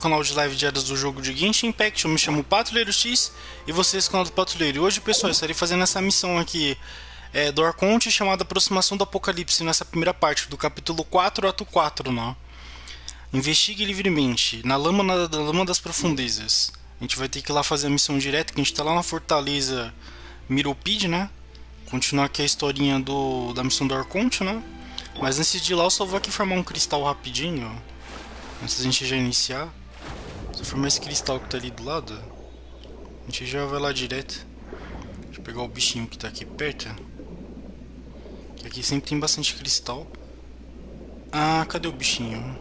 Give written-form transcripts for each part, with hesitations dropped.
Canal de live diárias do jogo de Genshin Impact. Eu me chamo Patrulheiro X e vocês canal do Patrulheiro. E hoje, pessoal, eu estarei fazendo essa missão aqui do Arconte chamada Aproximação do Apocalipse, nessa primeira parte do capítulo 4, ato 4, né? Investigue livremente, na lama das profundezas. A gente vai ter que ir lá fazer a missão direta, que a gente tá lá na fortaleza Miropide, né? Continuar aqui a historinha da missão do Arconte, né? Mas antes de ir lá, eu só vou aqui formar um cristal rapidinho, ó. Antes da gente já iniciar. Se eu formar esse cristal que tá ali do lado, a gente já vai lá direto. Deixa eu pegar o bichinho que tá aqui perto. Que aqui sempre tem bastante cristal. Ah, cadê o bichinho?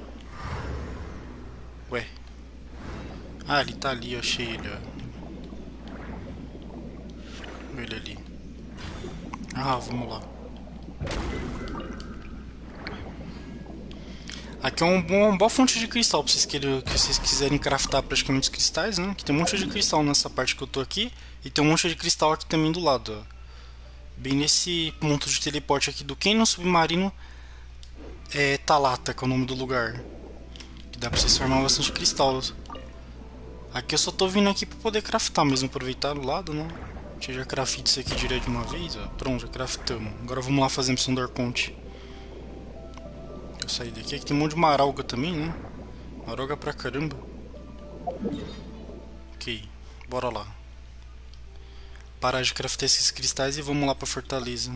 Ué. Ah, ele tá ali, eu achei ele, ó. Ele ali. Ah, vamos lá. Aqui é uma boa fonte de cristal pra vocês quiserem craftar praticamente os cristais, né? Que tem um monte de cristal nessa parte que eu tô aqui. E tem um monte de cristal aqui também do lado, ó. Bem nesse ponto de teleporte aqui do Quem no submarino Talata, que é o nome do lugar. Que dá pra vocês formar bastante cristal. Aqui eu só tô vindo aqui pra poder craftar mesmo, aproveitar do lado, né? Deixa eu já craftar isso aqui direto de uma vez, ó. Pronto, já craftamos. Agora vamos lá fazer a missão do Arconte. Sair daqui. Aqui tem um monte de maralga também, né? Maralga pra caramba. Ok, bora lá. Parar de craftar esses cristais e vamos lá pra fortaleza.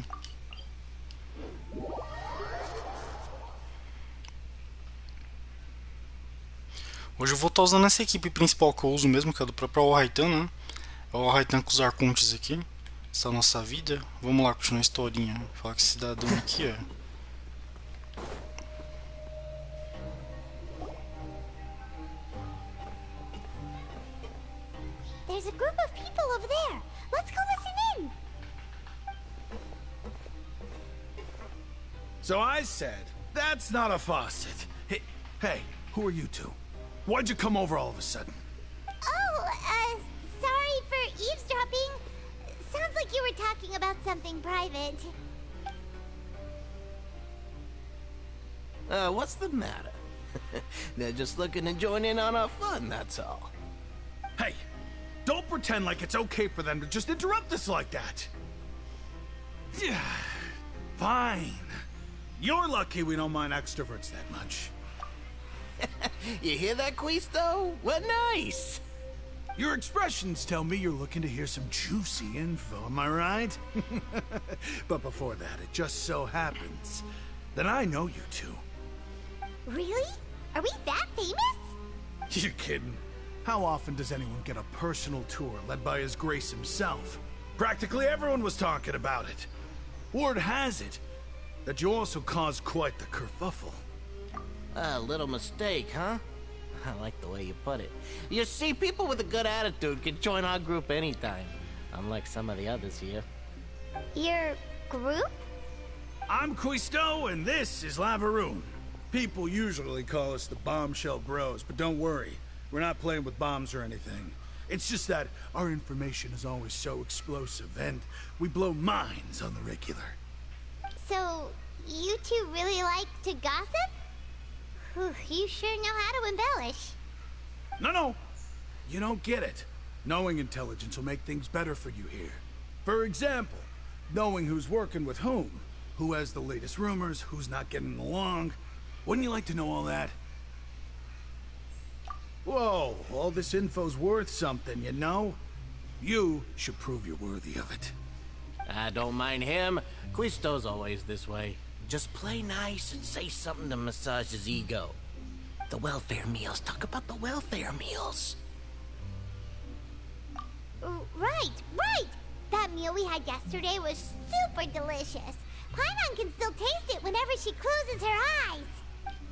Hoje eu vou estar usando essa equipe principal que eu uso mesmo, que é do próprio Alraitan, né? É o Alraitan com os arcontes aqui. Essa é a nossa vida. Vamos lá, continuar a historinha. Falar com esse cidadão aqui, ó. There's a group of people over there. Let's go listen in. So I said, that's not a faucet. Hey, who are you two? Why'd you come over all of a sudden? Oh, sorry for eavesdropping. Sounds like you were talking about something private. What's the matter? They're just looking to join in on our fun, that's all. Hey, don't pretend like it's okay for them to just interrupt us like that. Yeah, fine. You're lucky we don't mind extroverts that much. You hear that, Quisto? What nice! Your expressions tell me you're looking to hear some juicy info, am I right? But before that, it just so happens that I know you two. Really? Are we that famous? You kidding? How often does anyone get a personal tour led by His Grace himself? Practically everyone was talking about it. Word has it that you also caused quite the kerfuffle. A little mistake, huh? I like the way you put it. You see, people with a good attitude can join our group anytime, unlike some of the others here. Your group? I'm Quisto, and this is Lavaroon. People usually call us the Bombshell Bros, but don't worry. We're not playing with bombs or anything. It's just that our information is always so explosive, and we blow minds on the regular. So, you two really like to gossip? Whew, you sure know how to embellish. No. You don't get it. Knowing intelligence will make things better for you here. For example, knowing who's working with whom, who has the latest rumors, who's not getting along. Wouldn't you like to know all that? Whoa, all this info's worth something, you know? You should prove you're worthy of it. I don't mind him. Quisto's always this way. Just play nice and say something to massage his ego. The welfare meals. Talk about the welfare meals. Right. That meal we had yesterday was super delicious. Paimon can still taste it whenever she closes her eyes.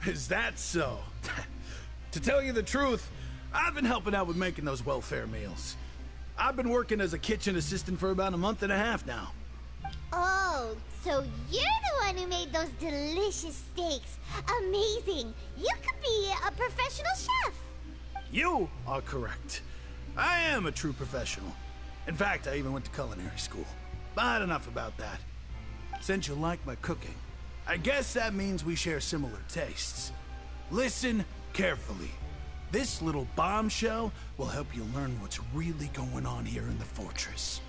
Is that so? To tell you the truth, I've been helping out with making those welfare meals. I've been working as a kitchen assistant for about a month and a half now. Oh, so you're the one who made those delicious steaks. Amazing. You could be a professional chef. You are correct. I am a true professional. In fact, I even went to culinary school. But enough about that. Since you like my cooking, I guess that means we share similar tastes. Listen carefully. This little bombshell will help you learn what's really going on here in the fortress.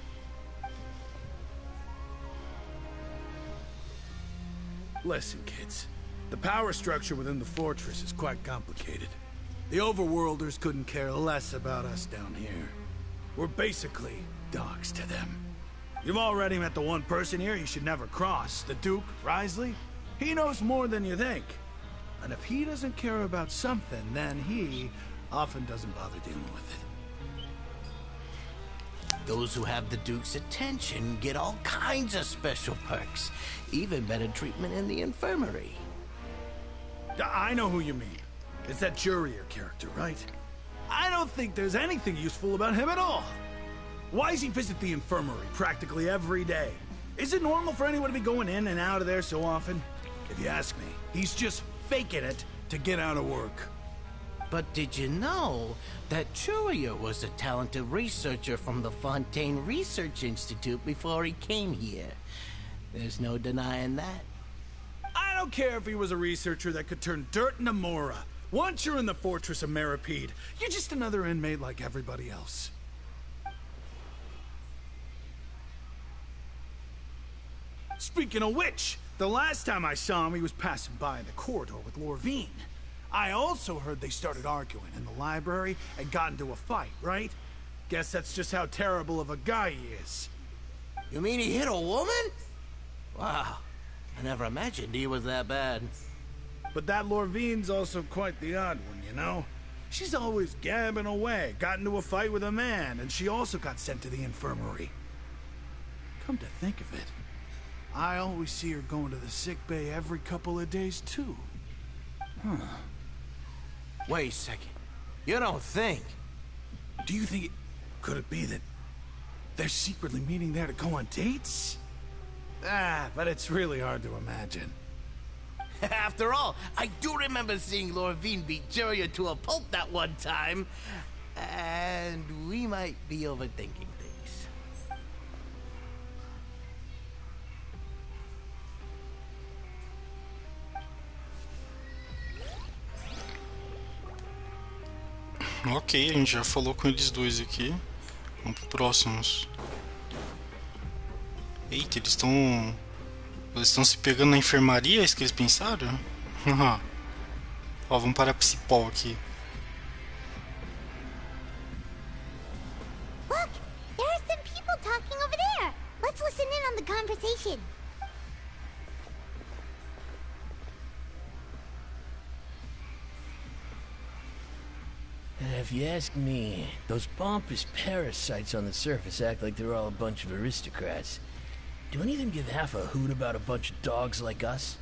Listen, kids. The power structure within the fortress is quite complicated. The overworlders couldn't care less about us down here. We're basically dogs to them. You've already met the one person here you should never cross, the Duke, Risley. He knows more than you think. And if he doesn't care about something, then he often doesn't bother dealing with it. Those who have the Duke's attention get all kinds of special perks, even better treatment in the infirmary. I know who you mean. It's that Jurier character, right? I don't think there's anything useful about him at all. Why does he visit the infirmary practically every day? Is it normal for anyone to be going in and out of there so often? If you ask me, he's just faking it to get out of work. But did you know that Jurier was a talented researcher from the Fontaine Research Institute before he came here? There's no denying that. I don't care if he was a researcher that could turn dirt into Mora. Once you're in the fortress of Meripede, you're just another inmate like everybody else. Speaking of which, the last time I saw him, he was passing by in the corridor with Lorvine. I also heard they started arguing in the library and got into a fight, right? Guess that's just how terrible of a guy he is. You mean he hit a woman? Wow, I never imagined he was that bad. But that Lorvine's also quite the odd one, you know? She's always gabbing away, got into a fight with a man, and she also got sent to the infirmary. Come to think of it, I always see her going to the sick bay every couple of days, too. Huh. Wait a second. You don't think? Do you think could it be that they're secretly meeting there to go on dates? But it's really hard to imagine. After all, I do remember seeing Lorvine beat Jurier to a pulp that one time. And we might be overthinking things. Ok, a gente já falou com eles dois aqui. Vamos pro próximos. Eita, eles estão se pegando na enfermaria, é isso que eles pensaram? Ó, vamos para a principal aqui. Look, there are some people talking over there. Let's listen in on the conversation. If you ask me, those pompous parasites on the surface act like they're all a bunch of aristocrats. Do any of them give half a hoot about a bunch of dogs like us?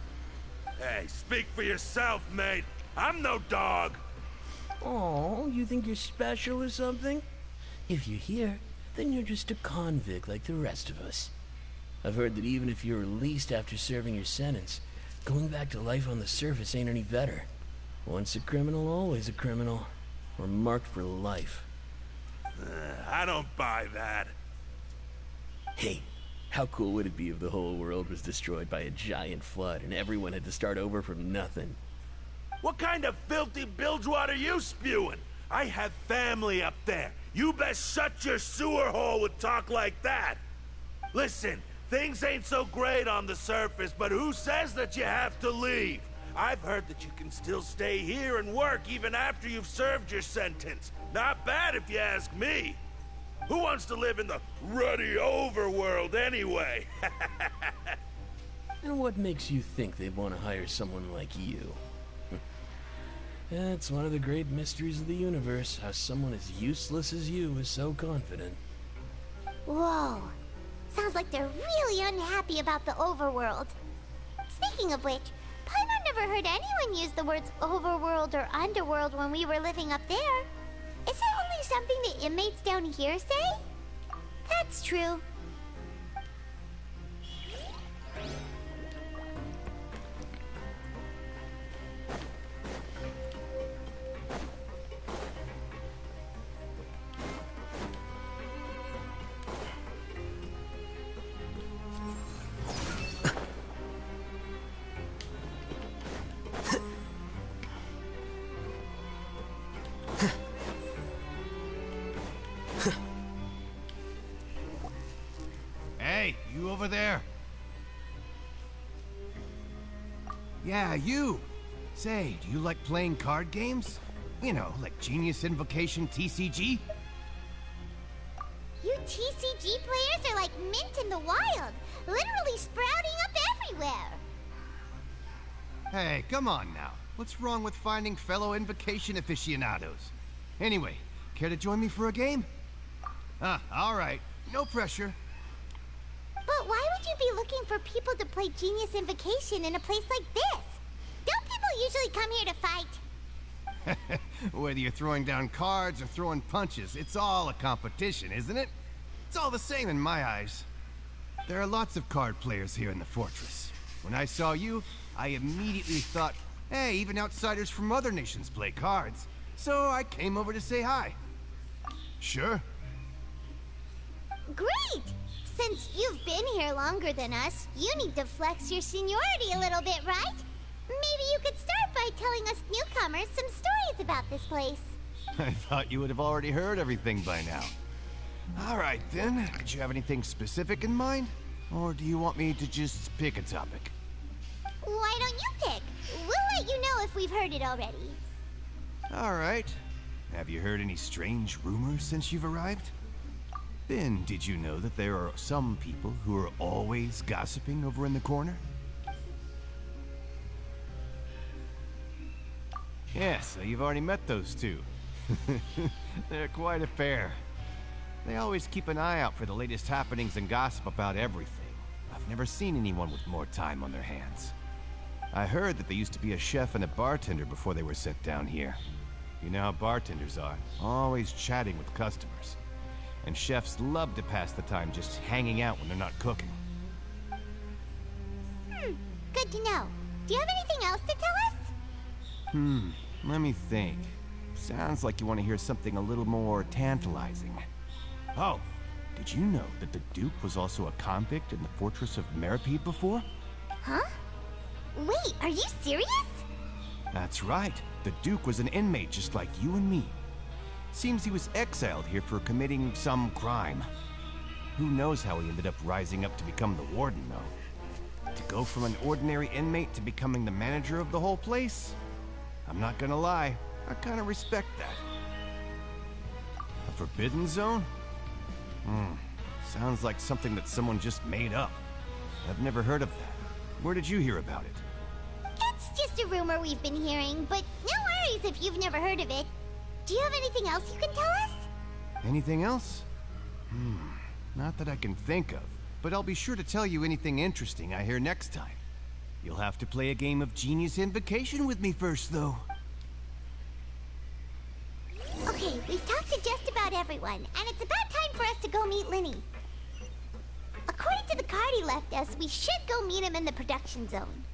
Hey, speak for yourself, mate. I'm no dog. Oh, you think you're special or something? If you're here, then you're just a convict like the rest of us. I've heard that even if you're released after serving your sentence, going back to life on the surface ain't any better. Once a criminal, always a criminal. We're marked for life. I don't buy that. Hey, how cool would it be if the whole world was destroyed by a giant flood and everyone had to start over from nothing? What kind of filthy bilgewater are you spewing? I have family up there. You best shut your sewer hole with talk like that. Listen, things ain't so great on the surface, but who says that you have to leave? I've heard that you can still stay here and work even after you've served your sentence. Not bad if you ask me. Who wants to live in the ruddy overworld anyway? And what makes you think they'd want to hire someone like you? It's one of the great mysteries of the universe, how someone as useless as you is so confident. Whoa. Sounds like they're really unhappy about the overworld. Speaking of which, Paimon never heard anyone use the words overworld or underworld when we were living up there. Is it only something the inmates down here say? That's true. over there? Yeah, you. Say, do you like playing card games? You know, like Genius Invocation TCG? You TCG players are like mint in the wild, literally sprouting up everywhere. Hey, come on now. What's wrong with finding fellow Invocation aficionados? Anyway, care to join me for a game? All right. No pressure. But why would you be looking for people to play Genius Invocation in a place like this? Don't people usually come here to fight? Whether you're throwing down cards or throwing punches, it's all a competition, isn't it? It's all the same in my eyes. There are lots of card players here in the fortress. When I saw you, I immediately thought, hey, even outsiders from other nations play cards. So I came over to say hi. Sure. Great! Since you've been here longer than us, you need to flex your seniority a little bit, right? Maybe you could start by telling us newcomers some stories about this place. I thought you would have already heard everything by now. All right, then. Did you have anything specific in mind? Or do you want me to just pick a topic? Why don't you pick? We'll let you know if we've heard it already. All right. Have you heard any strange rumors since you've arrived? Then, did you know that there are some people who are always gossiping over in the corner? Yes, so you've already met those two. They're quite a pair. They always keep an eye out for the latest happenings and gossip about everything. I've never seen anyone with more time on their hands. I heard that they used to be a chef and a bartender before they were sent down here. You know how bartenders are, always chatting with customers. And chefs love to pass the time just hanging out when they're not cooking. Good to know. Do you have anything else to tell us? Let me think. Sounds like you want to hear something a little more tantalizing. Oh, did you know that the Duke was also a convict in the fortress of Meripede before? Huh? Wait, are you serious? That's right. The Duke was an inmate just like you and me. Seems he was exiled here for committing some crime. Who knows how he ended up rising up to become the warden, though. To go from an ordinary inmate to becoming the manager of the whole place? I'm not gonna lie, I kinda respect that. A forbidden zone? Sounds like something that someone just made up. I've never heard of that. Where did you hear about it? It's just a rumor we've been hearing, but no worries if you've never heard of it. Do you have anything else you can tell us? Anything else? Not that I can think of, but I'll be sure to tell you anything interesting I hear next time. You'll have to play a game of Genius Invocation with me first, though. Okay, we've talked to just about everyone, and it's about time for us to go meet Linny. According to the card he left us, we should go meet him in the production zone.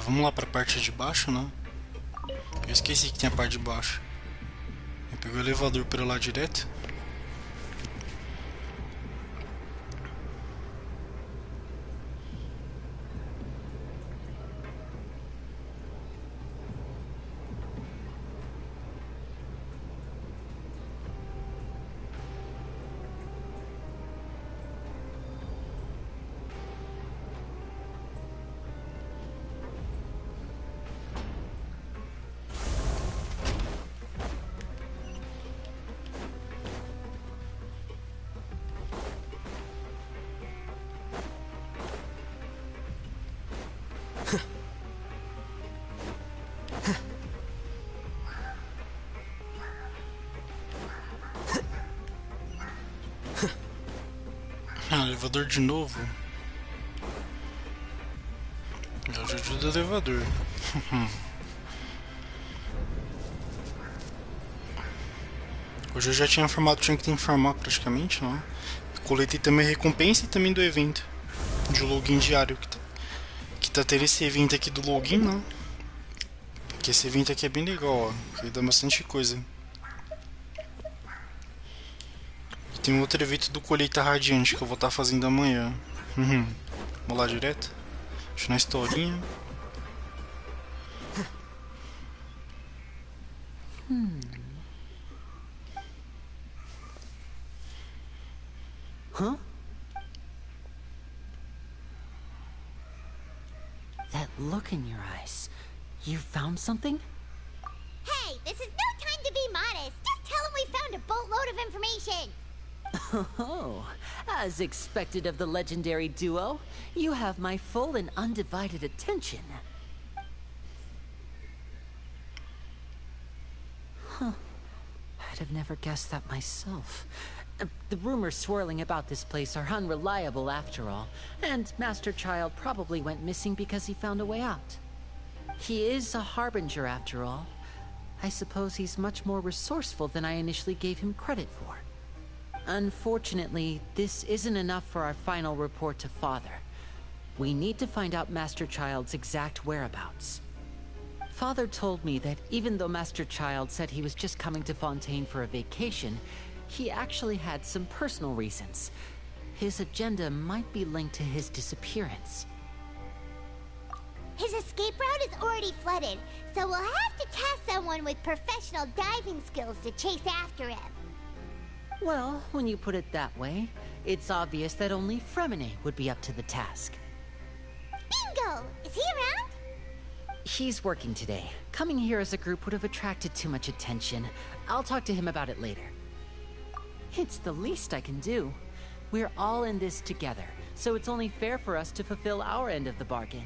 Vamos lá pra parte de baixo, né? Eu esqueci que tem a parte de baixo. Eu peguei o elevador por lá direto. Elevador de novo. Loja ajuda elevador. Hoje eu já tinha informado, tinha que informar praticamente, né? Coletei também a recompensa e também do evento de login diário que tá tendo esse evento aqui do login, né? Que esse evento aqui é bem legal, ó, que dá bastante coisa. Tem outro evento do Colheita Radiante que eu vou estar fazendo amanhã. Vamos lá direto. Deixa na historinha. Huh? That look in your eyes. You found something? Hey, this is no time to be modest. Just tell him we found a boatload of information. Oh, as expected of the legendary duo, you have my full and undivided attention. Huh. I'd have never guessed that myself. The rumors swirling about this place are unreliable after all, and Master Child probably went missing because he found a way out. He is a harbinger after all. I suppose he's much more resourceful than I initially gave him credit for. Unfortunately, this isn't enough for our final report to Father. We need to find out Master Child's exact whereabouts. Father told me that even though Master Child said he was just coming to Fontaine for a vacation, he actually had some personal reasons. His agenda might be linked to his disappearance. His escape route is already flooded, so we'll have to task someone with professional diving skills to chase after him. Well, when you put it that way, it's obvious that only Fremine would be up to the task. Bingo! Is he around? He's working today. Coming here as a group would have attracted too much attention. I'll talk to him about it later. It's the least I can do. We're all in this together, so it's only fair for us to fulfill our end of the bargain.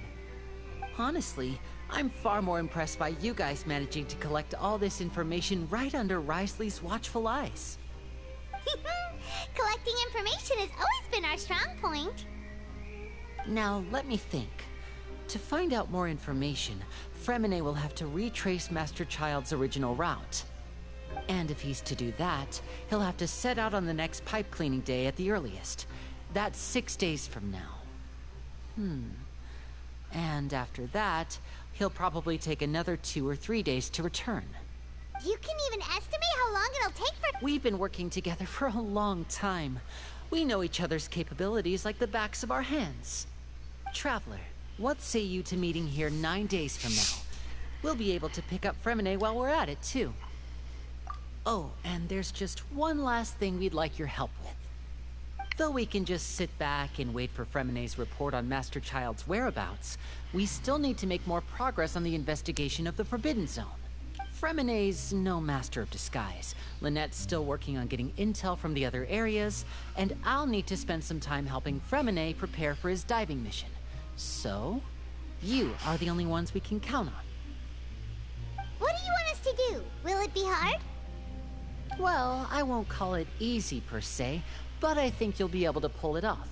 Honestly, I'm far more impressed by you guys managing to collect all this information right under Risley's watchful eyes. Collecting information has always been our strong point. Now, let me think. To find out more information, Fremine will have to retrace Master Child's original route. And if he's to do that, he'll have to set out on the next pipe cleaning day at the earliest. That's 6 days from now. And after that, he'll probably take another 2 or 3 days to return. You can even estimate how long it'll take for... We've been working together for a long time. We know each other's capabilities like the backs of our hands. Traveler, what say you to meeting here 9 days from now? We'll be able to pick up Fremine while we're at it, too. Oh, and there's just one last thing we'd like your help with. Though we can just sit back and wait for Fremine's report on Master Child's whereabouts, we still need to make more progress on the investigation of the Forbidden Zone. Fremine's no master of disguise. Lynette's still working on getting intel from the other areas, and I'll need to spend some time helping Fremine prepare for his diving mission. So, you are the only ones we can count on. What do you want us to do? Will it be hard? Well, I won't call it easy per se, but I think you'll be able to pull it off.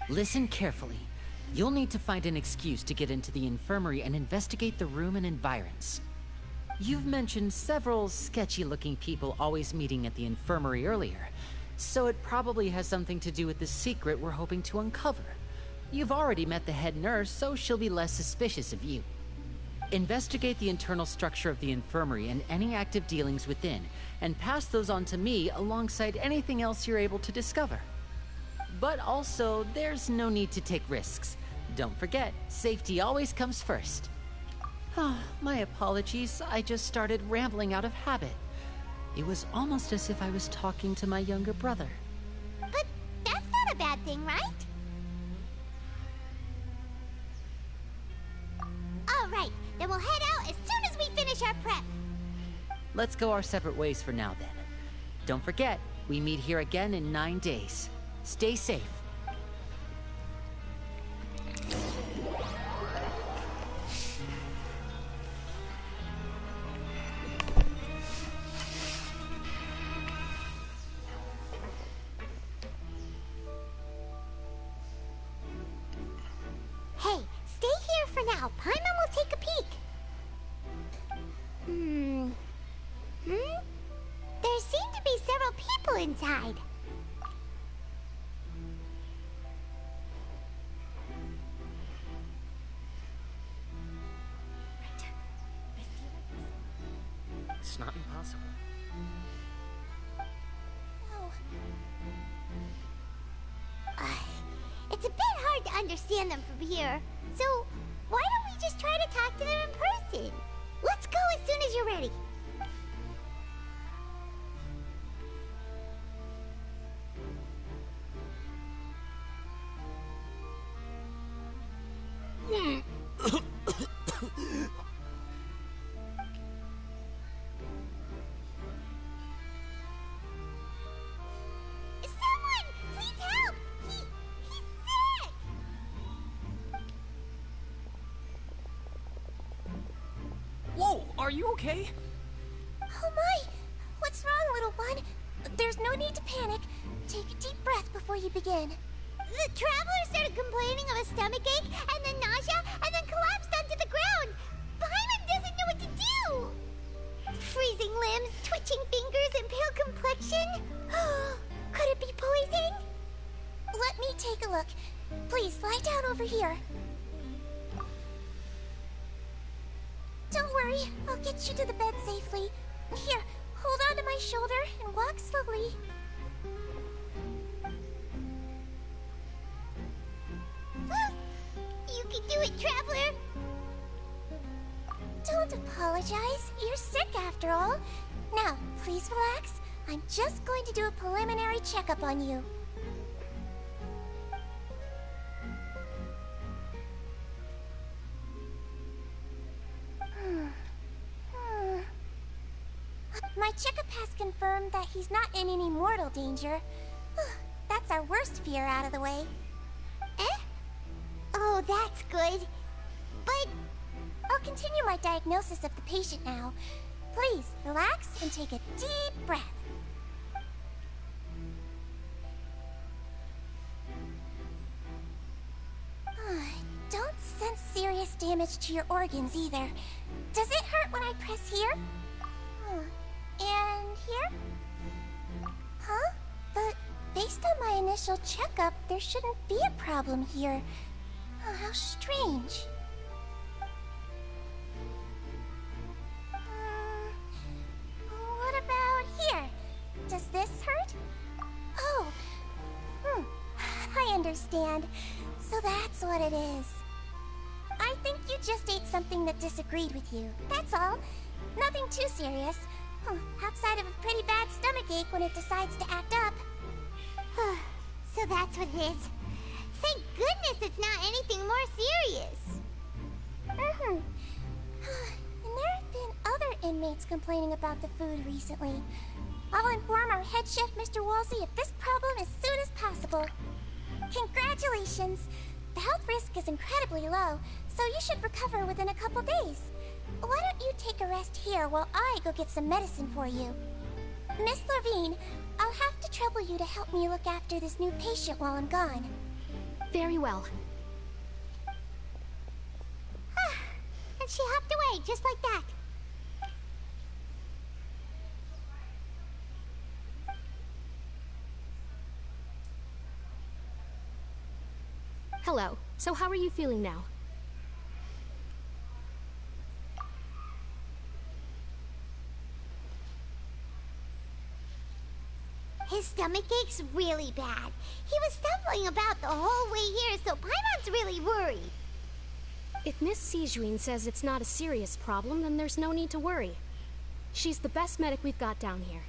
Listen carefully. You'll need to find an excuse to get into the infirmary and investigate the room and environs. You've mentioned several sketchy-looking people always meeting at the infirmary earlier, so it probably has something to do with the secret we're hoping to uncover. You've already met the head nurse, so she'll be less suspicious of you. Investigate the internal structure of the infirmary and any active dealings within, and pass those on to me alongside anything else you're able to discover. But also, there's no need to take risks. Don't forget, safety always comes first. My apologies, I just started rambling out of habit. It was almost as if I was talking to my younger brother. But that's not a bad thing, right? All right, then we'll head out as soon as we finish our prep. Let's go our separate ways for now, then. Don't forget, we meet here again in 9 days. Stay safe. Hey, stay here for now. Paimon will take a peek. There seem to be several people inside. It's not impossible. Oh, understand them from here. So, why don't we just try to talk to them in person? Let's go as soon as you're ready. Someone, please help! He's sick! Whoa, are you okay? Oh my! What's wrong, little one? There's no need to panic. Take a deep breath before you begin. The traveler started complaining of a stomachache, and then nausea, and then collapsed onto the ground. Paimon doesn't know what to do. Freezing limbs, twitching fingers, and pale complexion. Could it be poison? Let me take a look. Please, lie down over here. Don't worry, I'll get you to the bed safely. Here, hold on to my shoulder and walk slowly. You can do it, traveler! Don't apologize. You're sick after all. Now, please relax. I'm just going to do a preliminary checkup on you. My checkup has confirmed that he's not in any mortal danger. That's our worst fear out of the way. Eh? Oh, that's good. But I'll continue my diagnosis of the patient now. Please, relax and take a deep breath. Don't sense serious damage to your organs either. Does it hurt when I press here? And here? Huh? But based on my initial checkup, there shouldn't be a problem here. Oh, how strange. What about here? Does this hurt? Oh. I understand. So that's what it is. I think you just ate something that disagreed with you. That's all. Nothing too serious. Outside of a pretty bad stomachache when it decides to act up. So that's what it is. Thank goodness it's not anything more serious. And there have been other inmates complaining about the food recently. I'll inform our head chef, Mr. Wolsey, of this problem as soon as possible. Congratulations! The health risk is incredibly low, so you should recover within a couple days. Why don't you take a rest here while I go get some medicine for you? Miss Levine, I'll have to trouble you to help me look after this new patient while I'm gone. Very well. And she hopped away just like that. Hello. So how are you feeling now? His stomach ache's really bad. He was stumbling about the whole way here, so Paimon's really worried. If Miss Sejam says it's not a serious problem, then there's no need to worry. She's the best medic we've got down here.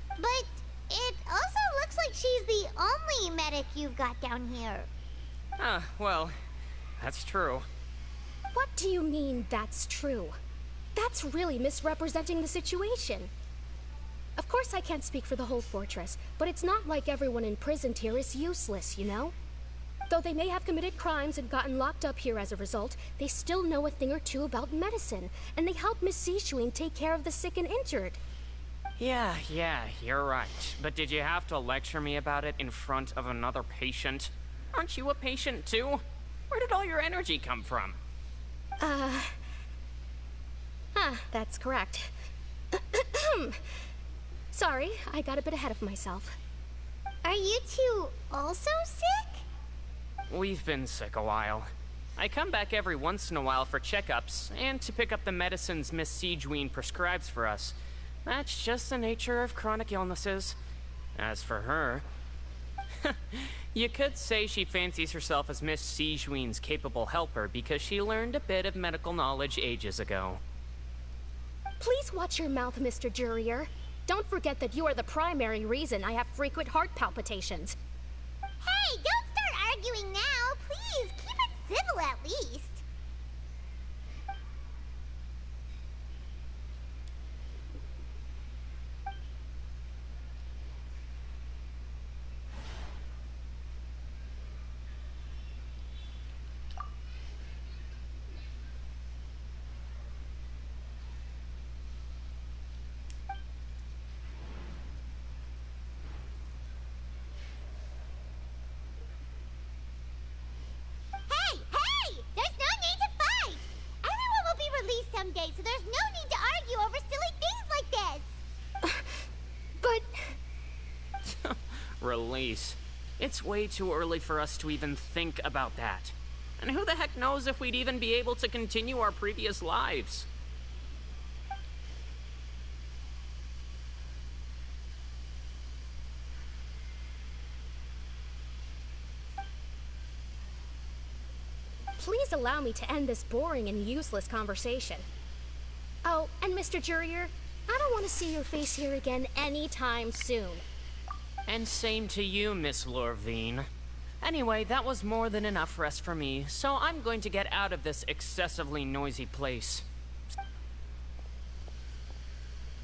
But it also looks like she's the only medic you've got down here. Well, that's true. What do you mean, that's true? That's really misrepresenting the situation. Of course I can't speak for the whole fortress, but it's not like everyone imprisoned here is useless, you know? Though they may have committed crimes and gotten locked up here as a result, they still know a thing or two about medicine, and they help Miss Sejam take care of the sick and injured. Yeah, you're right. But did you have to lecture me about it in front of another patient? Aren't you a patient too? Where did all your energy come from? That's correct. Sorry, I got a bit ahead of myself. Are you two also sick? We've been sick a while. I come back every once in a while for checkups, and to pick up the medicines Miss Sejam prescribes for us. That's just the nature of chronic illnesses. As for her... You could say she fancies herself as Miss Sejam's capable helper because she learned a bit of medical knowledge ages ago. Please watch your mouth, Mr. Jurier. Don't forget that you are the primary reason I have frequent heart palpitations. Hey, don't start arguing now. Please, keep it civil at least. Someday, so there's no need to argue over silly things like this. But... Release. It's way too early for us to even think about that. And who the heck knows if we'd even be able to continue our previous lives? Please allow me to end this boring and useless conversation. Oh, and Mr. Jurier, I don't want to see your face here again anytime soon. And same to you, Miss Lorvine. Anyway, that was more than enough rest for me, so I'm going to get out of this excessively noisy place.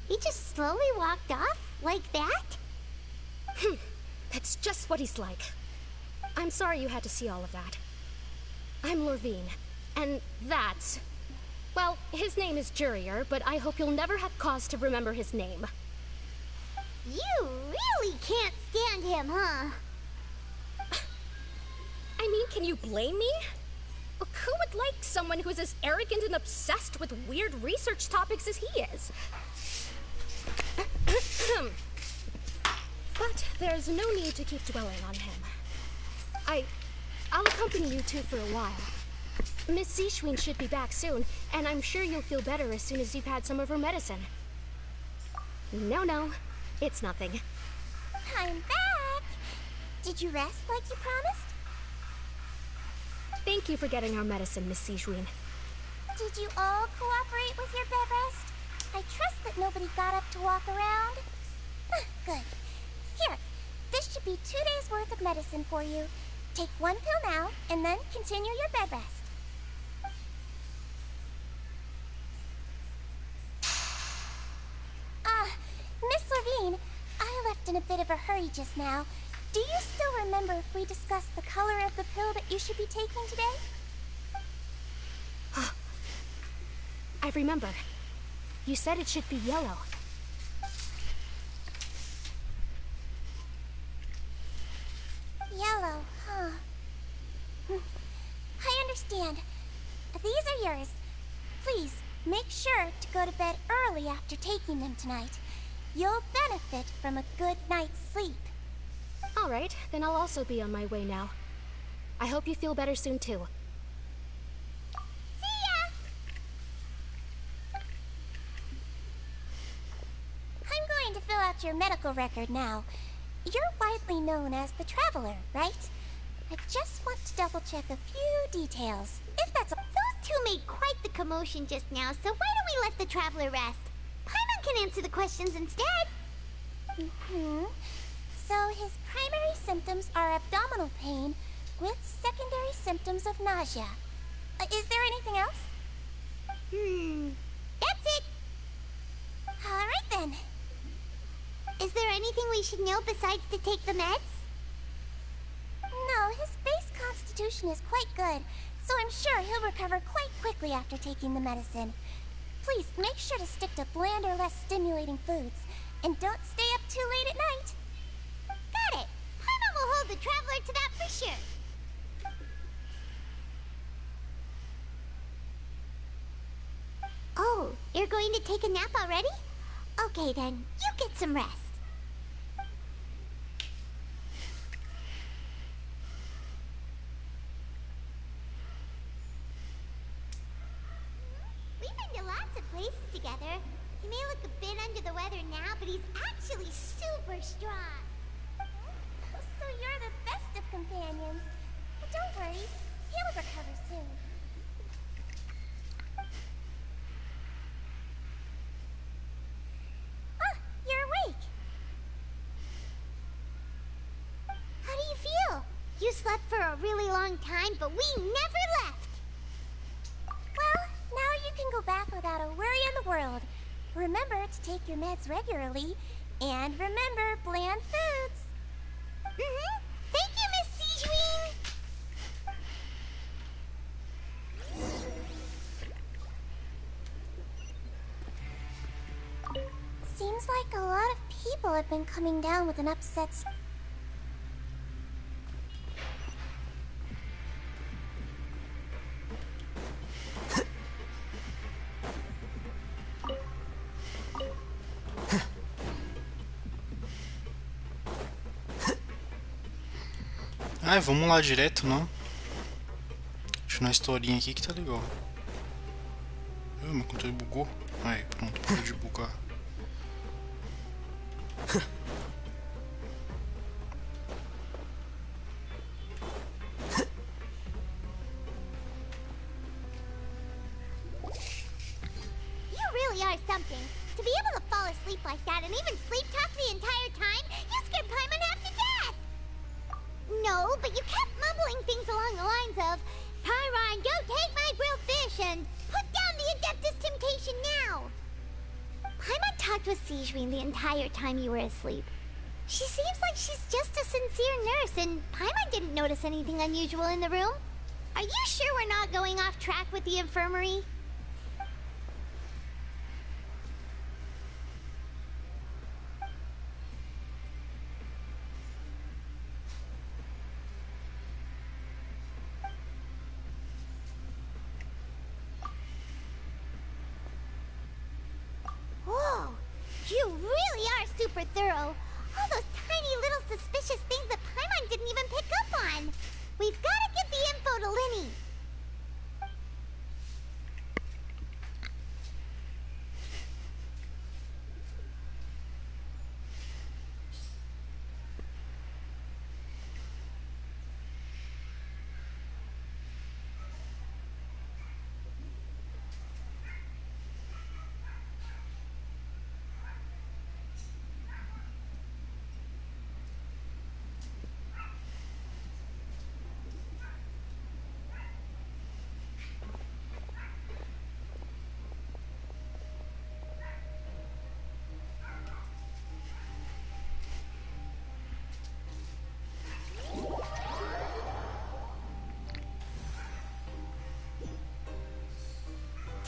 He just slowly walked off? Like that? That's just what he's like. I'm sorry you had to see all of that. I'm Lorvine, and that's... Well, his name is Jurier, but I hope you'll never have cause to remember his name. You really can't stand him, huh? I mean, can you blame me? Who would like someone who's as arrogant and obsessed with weird research topics as he is? But there's no need to keep dwelling on him. I'll accompany you two for a while. Miss Sejam should be back soon, and I'm sure you'll feel better as soon as you've had some of her medicine. No, it's nothing. I'm back! Did you rest like you promised? Thank you for getting our medicine, Miss Sejam. Did you all cooperate with your bed rest? I trust that nobody got up to walk around. Good. Here, this should be 2 days' worth of medicine for you. Take 1 pill now, and then continue your bed rest. Miss Lorvine, I left in a bit of a hurry just now. Do you still remember if we discussed the color of the pill that you should be taking today? I remember. You said it should be yellow. Yellow, huh? I understand. These are yours. Please, make sure to go to bed early after taking them tonight. You'll benefit from a good night's sleep. All right, then I'll also be on my way now. I hope you feel better soon, too. See ya! I'm going to fill out your medical record now. You're widely known as the Traveler, right? I just want to double-check a few details. If that's all. Those two made quite the commotion just now, so why don't we let the Traveler rest? Paimon can answer the questions instead. So his primary symptoms are abdominal pain with secondary symptoms of nausea. Is there anything else? That's it. All right then. Is there anything we should know besides to take the meds? No, his base constitution is quite good, so I'm sure he'll recover quite quickly after taking the medicine. Please make sure to stick to bland or less stimulating foods, and don't stay up too late at night. Got it. Paimon will hold the Traveler to that for sure. Oh, you're going to take a nap already? Okay then, you get some rest. We've been to lots of places together. He may look a bit under the weather now, but he's actually super strong. So you're companions. But don't worry, he'll recover soon. Ah, you're awake. How do you feel? You slept for a really long time, but we never left. Well, now you can go back without a worry in the world. Remember to take your meds regularly, and remember bland foods. Thank you, Miss Sejween. Seems like a lot of people have been coming down with an upset Ah, vamos lá direto, não? Continuar a historinha aqui que tá legal. Meu controle bugou. Aí, pronto, parou de bugar. You really are something. To be able to fall asleep like that and even sleep talk the entire time, you scared Paimon half to death! No, but you kept mumbling things along the lines of, Tyron, don't take my grilled fish, and put down the Adeptus Temptation now! Paimon talked with Sejween the entire time you were asleep. She seems like she's just a sincere nurse, and Paimon didn't notice anything unusual in the room. Are you sure we're not going off track with the infirmary? Whoa, you really are super thorough. All those tiny little suspicious things that Paimon didn't even pick up on. We've got to get the info to Linny.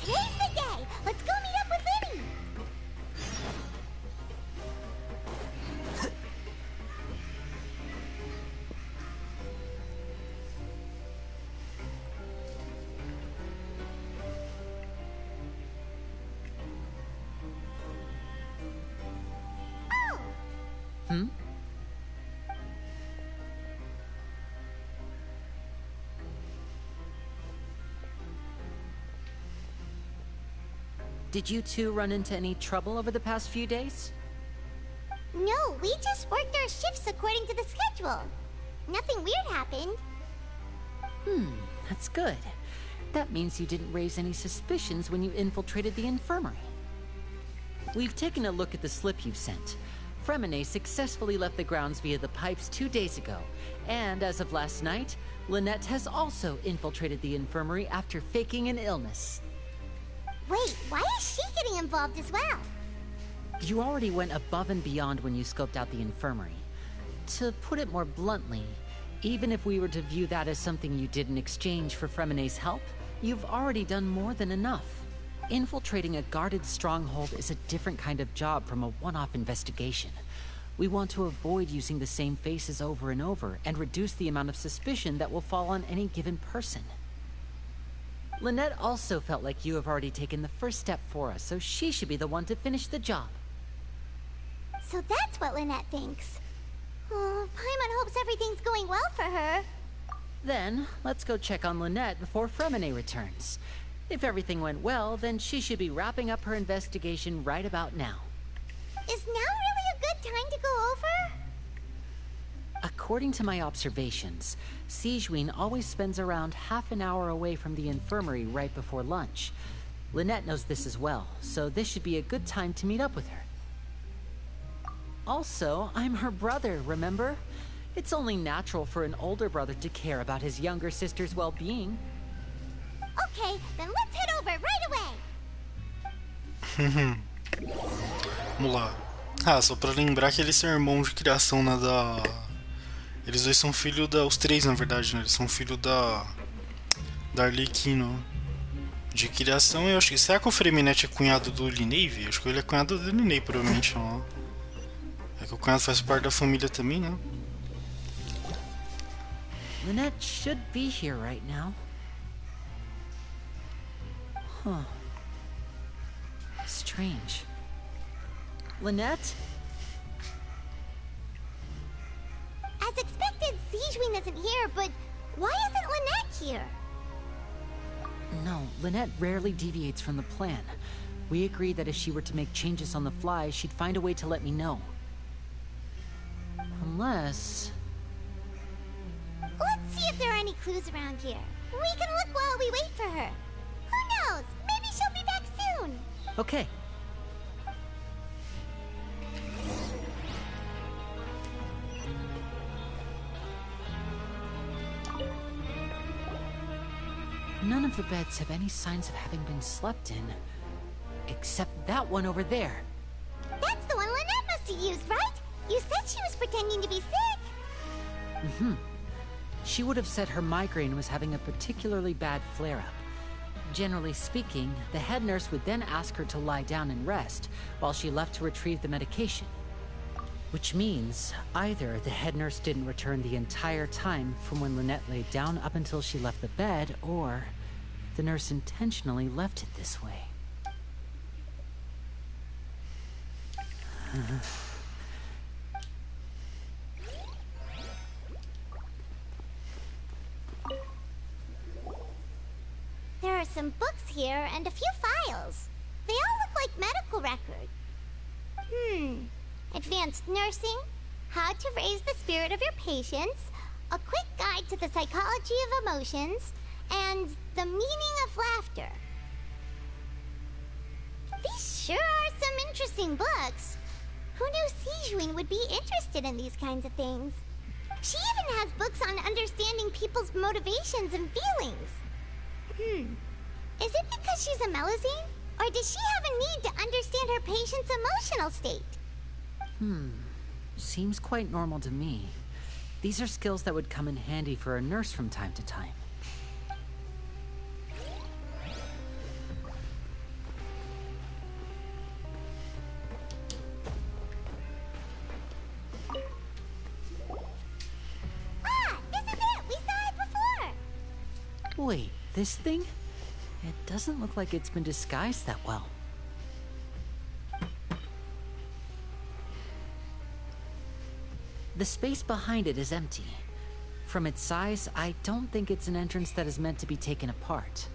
Today's the day! Let's go meet up with Linny! Oh! Did you two run into any trouble over the past few days? No, we just worked our shifts according to the schedule. Nothing weird happened. That's good. That means you didn't raise any suspicions when you infiltrated the infirmary. We've taken a look at the slip you've sent. Fremine successfully left the grounds via the pipes 2 days ago, and as of last night, Lynette has also infiltrated the infirmary after faking an illness. Wait, why is she getting involved as well? You already went above and beyond when you scoped out the infirmary. To put it more bluntly, even if we were to view that as something you did in exchange for Fremine's help, you've already done more than enough. Infiltrating a guarded stronghold is a different kind of job from a one-off investigation. We want to avoid using the same faces over and over and reduce the amount of suspicion that will fall on any given person. Lynette also felt like you have already taken the first step for us, so she should be the one to finish the job. So that's what Lynette thinks. Oh, Paimon hopes everything's going well for her. Then, let's go check on Lynette before Fremine returns. If everything went well, then she should be wrapping up her investigation right about now. Is now really a good time to go over? A according to my observations, Sejam always spends around half an hour away from the infirmary right before lunch. Lynette knows this as well, so this should be a good time to meet up with her. Also, I'm her brother, remember? It's only natural for an older brother to care about his younger sister's well-being. Okay, then let's head over right away. Vamos lá. Ah, só pra lembrar que eles são irmãos de criação, né, da... Eles dois são filhos da... Os três, na verdade, né? Eles são filhos da Arlequino. De criação, eu acho que... Será que o Freminete é cunhado do Linnea? Acho que ele é cunhado do Linnea, provavelmente, ó. É que o cunhado faz parte da família também, né? Lynette should be here right now. Huh. Strange. Lynette? As expected, Sejam isn't here, but why isn't Lynette here? No, Lynette rarely deviates from the plan. We agreed that if she were to make changes on the fly, she'd find a way to let me know. Unless... Let's see if there are any clues around here. We can look while we wait for her. Who knows? Maybe she'll be back soon. Okay. None of the beds have any signs of having been slept in. Except that one over there. That's the one Lynette must have used, right? You said she was pretending to be sick. Mm-hmm. She would have said her migraine was having a particularly bad flare-up. Generally speaking, the head nurse would then ask her to lie down and rest, while she left to retrieve the medication. Which means, either the head nurse didn't return the entire time from when Lynette laid down up until she left the bed, or the nurse intentionally left it this way. There are some books here and a few files. They all look like medical records. Advanced nursing, how to raise the spirit of your patients, a quick guide to the psychology of emotions, and the meaning of laughter. These sure are some interesting books. Who knew Sejam would be interested in these kinds of things? She even has books on understanding people's motivations and feelings. Is it because she's a Melusine? Or does she have a need to understand her patient's emotional state? Seems quite normal to me. These are skills that would come in handy for a nurse from time to time. This is it! We saw it before! Wait, this thing? It doesn't look like it's been disguised that well. The space behind it is empty. From its size, I don't think it's an entrance that is meant to be taken apart.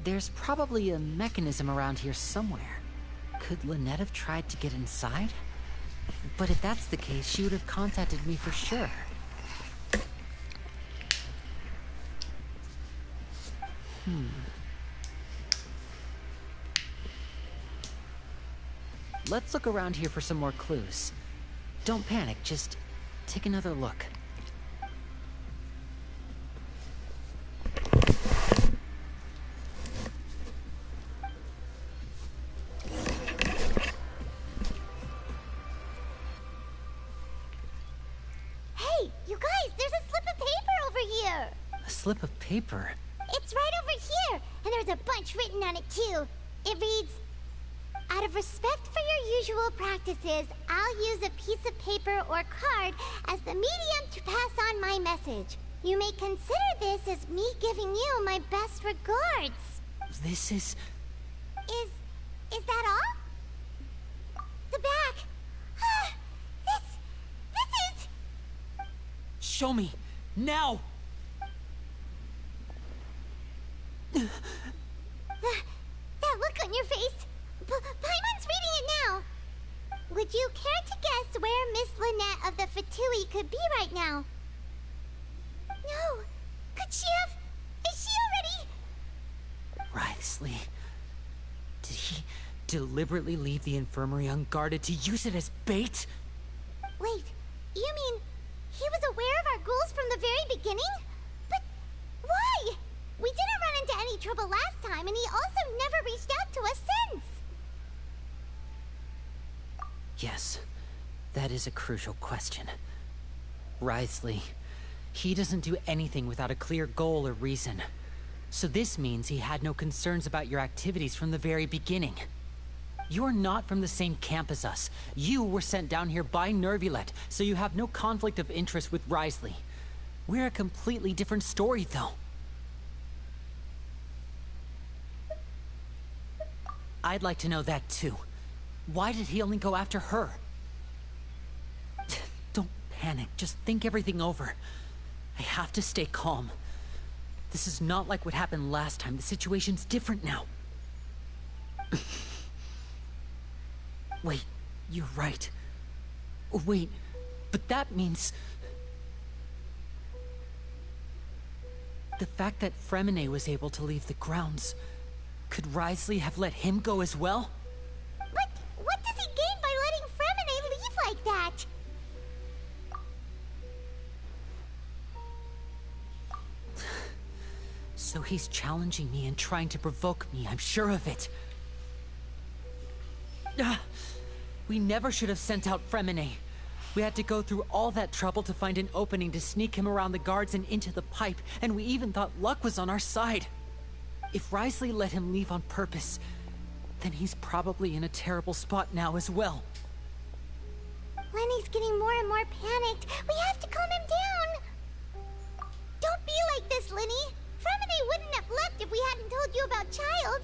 There's probably a mechanism around here somewhere. Could Lynette have tried to get inside? But if that's the case, she would have contacted me for sure. Let's look around here for some more clues. Don't panic, just take another look. Hey, you guys, there's a slip of paper over here! A slip of paper? It's right over here, and there's a bunch written on it too. It reads, "Out of respect for your usual practices, I'll use a piece of paper or card as the medium to pass on my message. You may consider this as me giving you my best regards." This is... Is that all? The back. This is... Show me! Now! That look on your face. Paimon's reading it now. Would you care to guess where Miss Lynette of the Fatui could be right now? Deliberately leave the infirmary unguarded to use it as bait? Wait, you mean he was aware of our goals from the very beginning? But why? We didn't run into any trouble last time, and he also never reached out to us since. Yes, that is a crucial question. Wriothesley, he doesn't do anything without a clear goal or reason. So this means he had no concerns about your activities from the very beginning. You're not from the same camp as us. You were sent down here by Nervulet, so you have no conflict of interest with Wriothesley. We're a completely different story, though. I'd like to know that, too. Why did he only go after her? Don't panic. Just think everything over. I have to stay calm. This is not like what happened last time. The situation's different now. Wait, you're right. Wait, but that means... the fact that Fremine was able to leave the grounds... could Wriothesley have let him go as well? But what does he gain by letting Fremine leave like that? So he's challenging me and trying to provoke me, I'm sure of it. We never should have sent out Fremine. We had to go through all that trouble to find an opening to sneak him around the guards and into the pipe, and we even thought luck was on our side. If Wriothesley let him leave on purpose, then he's probably in a terrible spot now as well. Lenny's getting more and more panicked. We have to calm him down. Don't be like this, Lenny. Fremine wouldn't have left if we hadn't told you about Child.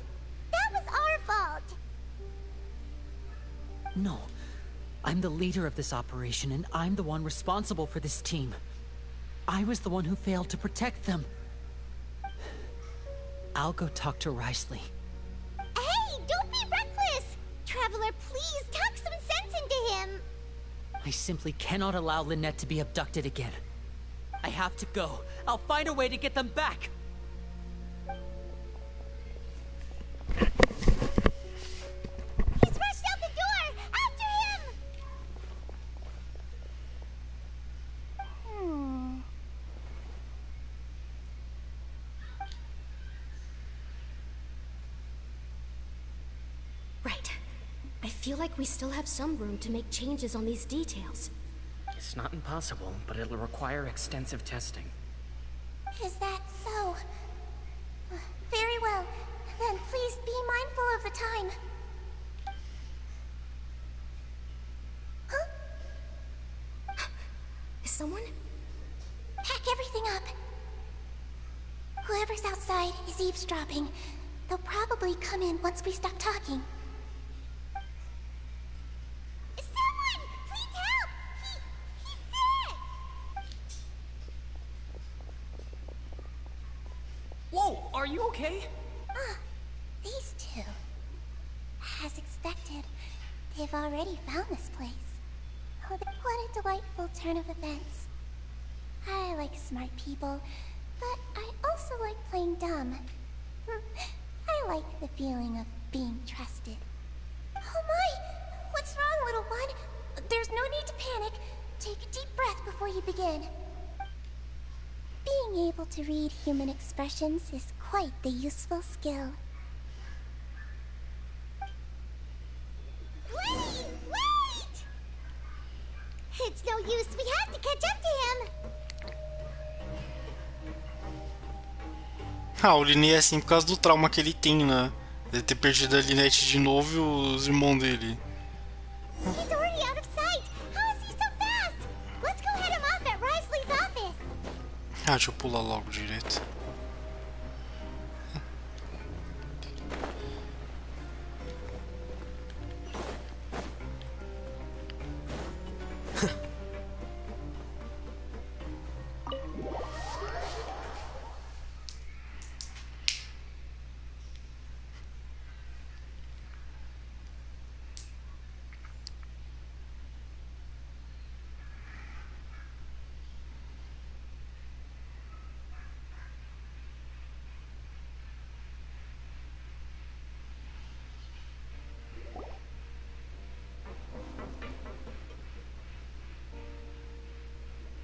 That was our fault. No. I'm the leader of this operation, and I'm the one responsible for this team. I was the one who failed to protect them. I'll go talk to Wriothesley. Hey, don't be reckless! Traveler, please, talk some sense into him! I simply cannot allow Lynette to be abducted again. I have to go. I'll find a way to get them back! He's rushed out the door! After him! Right. I feel like we still have some room to make changes on these details. It's not impossible, but it'll require extensive testing. Is that so? Very well. Then please be mindful of the time. Huh? Is someone? Pack everything up. Whoever's outside is eavesdropping. They'll probably come in once we stop talking. Someone! Please help! He's sick! Whoa! Are you okay? These two. As expected, they've already found this place. Oh, what a delightful turn of events. I like smart people, but I also like playing dumb. I like the feeling of being trusted. Oh my! What's wrong, little one? There's no need to panic. Take a deep breath before you begin. Being able to read human expressions is quite the useful skill. Wait! It's no use. We have to catch up to him. O Linné é assim por causa do trauma que ele tem, né? De ter perdido a Lynette de novo e os irmãos dele. He's already out of sight. How is he so fast? Let's go head him off at Wriothesley's office. Deixa eu pular logo direito.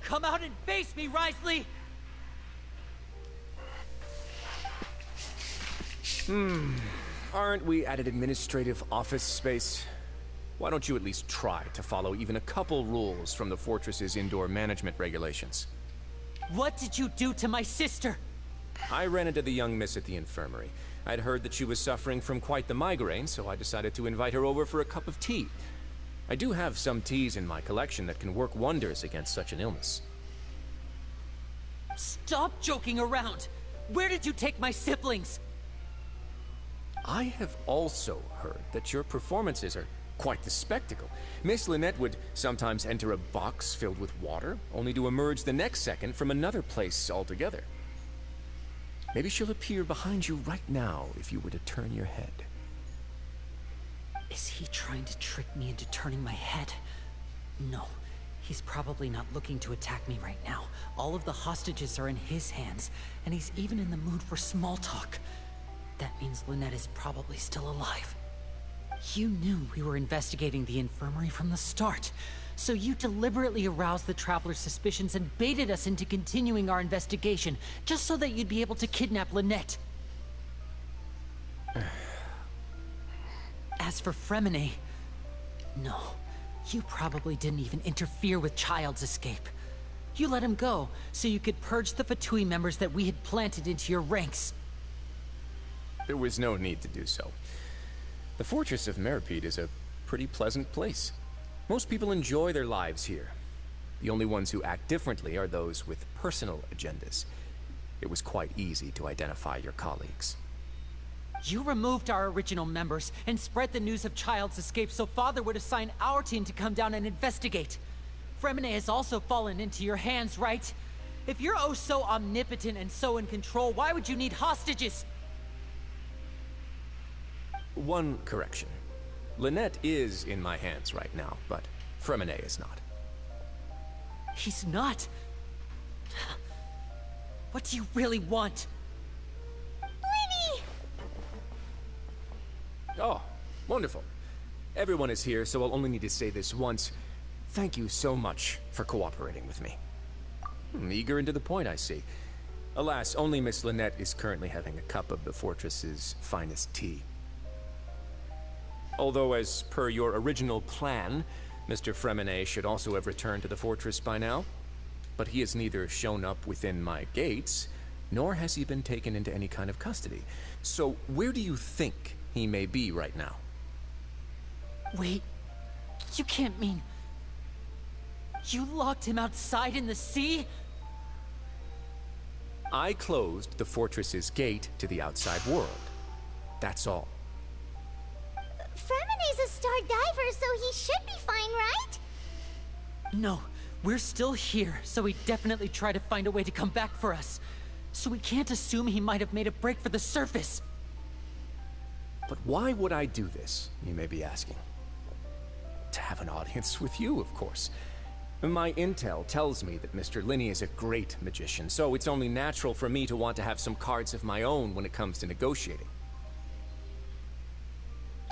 Come out and face me, Risley! Aren't we at an administrative office space? Why don't you at least try to follow even a couple rules from the fortress's indoor management regulations? What did you do to my sister? I ran into the young miss at the infirmary. I'd heard that she was suffering from quite the migraine, so I decided to invite her over for a cup of tea. I do have some teas in my collection that can work wonders against such an illness. Stop joking around! Where did you take my siblings? I have also heard that your performances are quite the spectacle. Miss Lynette would sometimes enter a box filled with water, only to emerge the next second from another place altogether. Maybe she'll appear behind you right now if you were to turn your head. Is he trying to trick me into turning my head? No, he's probably not looking to attack me right now. All of the hostages are in his hands, and he's even in the mood for small talk. That means Lynette is probably still alive. You knew we were investigating the infirmary from the start, so you deliberately aroused the traveler's suspicions and baited us into continuing our investigation, just so that you'd be able to kidnap Lynette. As for Fremine, no, you probably didn't even interfere with Child's escape. You let him go, so you could purge the Fatui members that we had planted into your ranks. There was no need to do so. The Fortress of Meripede is a pretty pleasant place. Most people enjoy their lives here. The only ones who act differently are those with personal agendas. It was quite easy to identify your colleagues. You removed our original members and spread the news of Child's escape so Father would assign our team to come down and investigate. Fremine has also fallen into your hands, right? If you're oh so omnipotent and so in control, why would you need hostages? One correction. Lynette is in my hands right now, but Fremine is not. He's not? What do you really want? Lenny! Oh, wonderful. Everyone is here, so I'll only need to say this once. Thank you so much for cooperating with me. Eager and to the point, I see. Alas, only Miss Lynette is currently having a cup of the fortress's finest tea. Although, as per your original plan, Mr. Fremine should also have returned to the fortress by now. But he has neither shown up within my gates, nor has he been taken into any kind of custody. So, where do you think he may be right now? Wait, you can't mean... You locked him outside in the sea? I closed the fortress's gate to the outside world. That's all. Fremine's a star diver, so he should be fine, right? No, we're still here, so he definitely tried to find a way to come back for us. So we can't assume he might have made a break for the surface. But why would I do this, you may be asking? To have an audience with you, of course. My intel tells me that Mr. Linney is a great magician, so it's only natural for me to want to have some cards of my own when it comes to negotiating.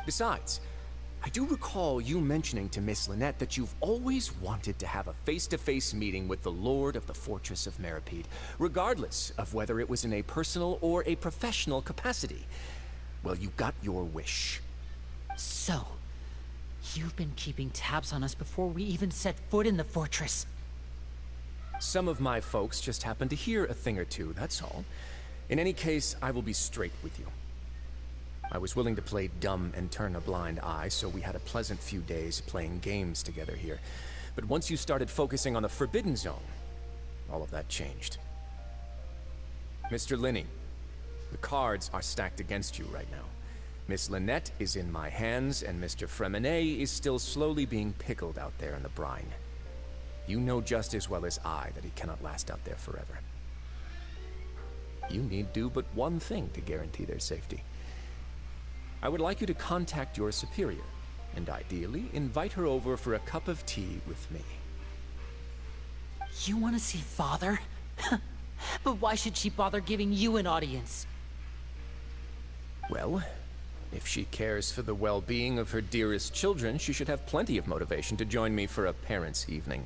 Besides, I do recall you mentioning to Miss Lynette that you've always wanted to have a face-to-face meeting with the Lord of the Fortress of Meripede, regardless of whether it was in a personal or a professional capacity. Well, you got your wish. So, you've been keeping tabs on us before we even set foot in the fortress. Some of my folks just happened to hear a thing or two, that's all. In any case, I will be straight with you. I was willing to play dumb and turn a blind eye, so we had a pleasant few days playing games together here. But once you started focusing on the Forbidden Zone, all of that changed. Mr. Linney, the cards are stacked against you right now. Miss Lynette is in my hands, and Mr. Fremine is still slowly being pickled out there in the brine. You know just as well as I that he cannot last out there forever. You need do but one thing to guarantee their safety. I would like you to contact your superior, and ideally invite her over for a cup of tea with me. You want to see Father? But why should she bother giving you an audience? Well, if she cares for the well-being of her dearest children, she should have plenty of motivation to join me for a parents' evening.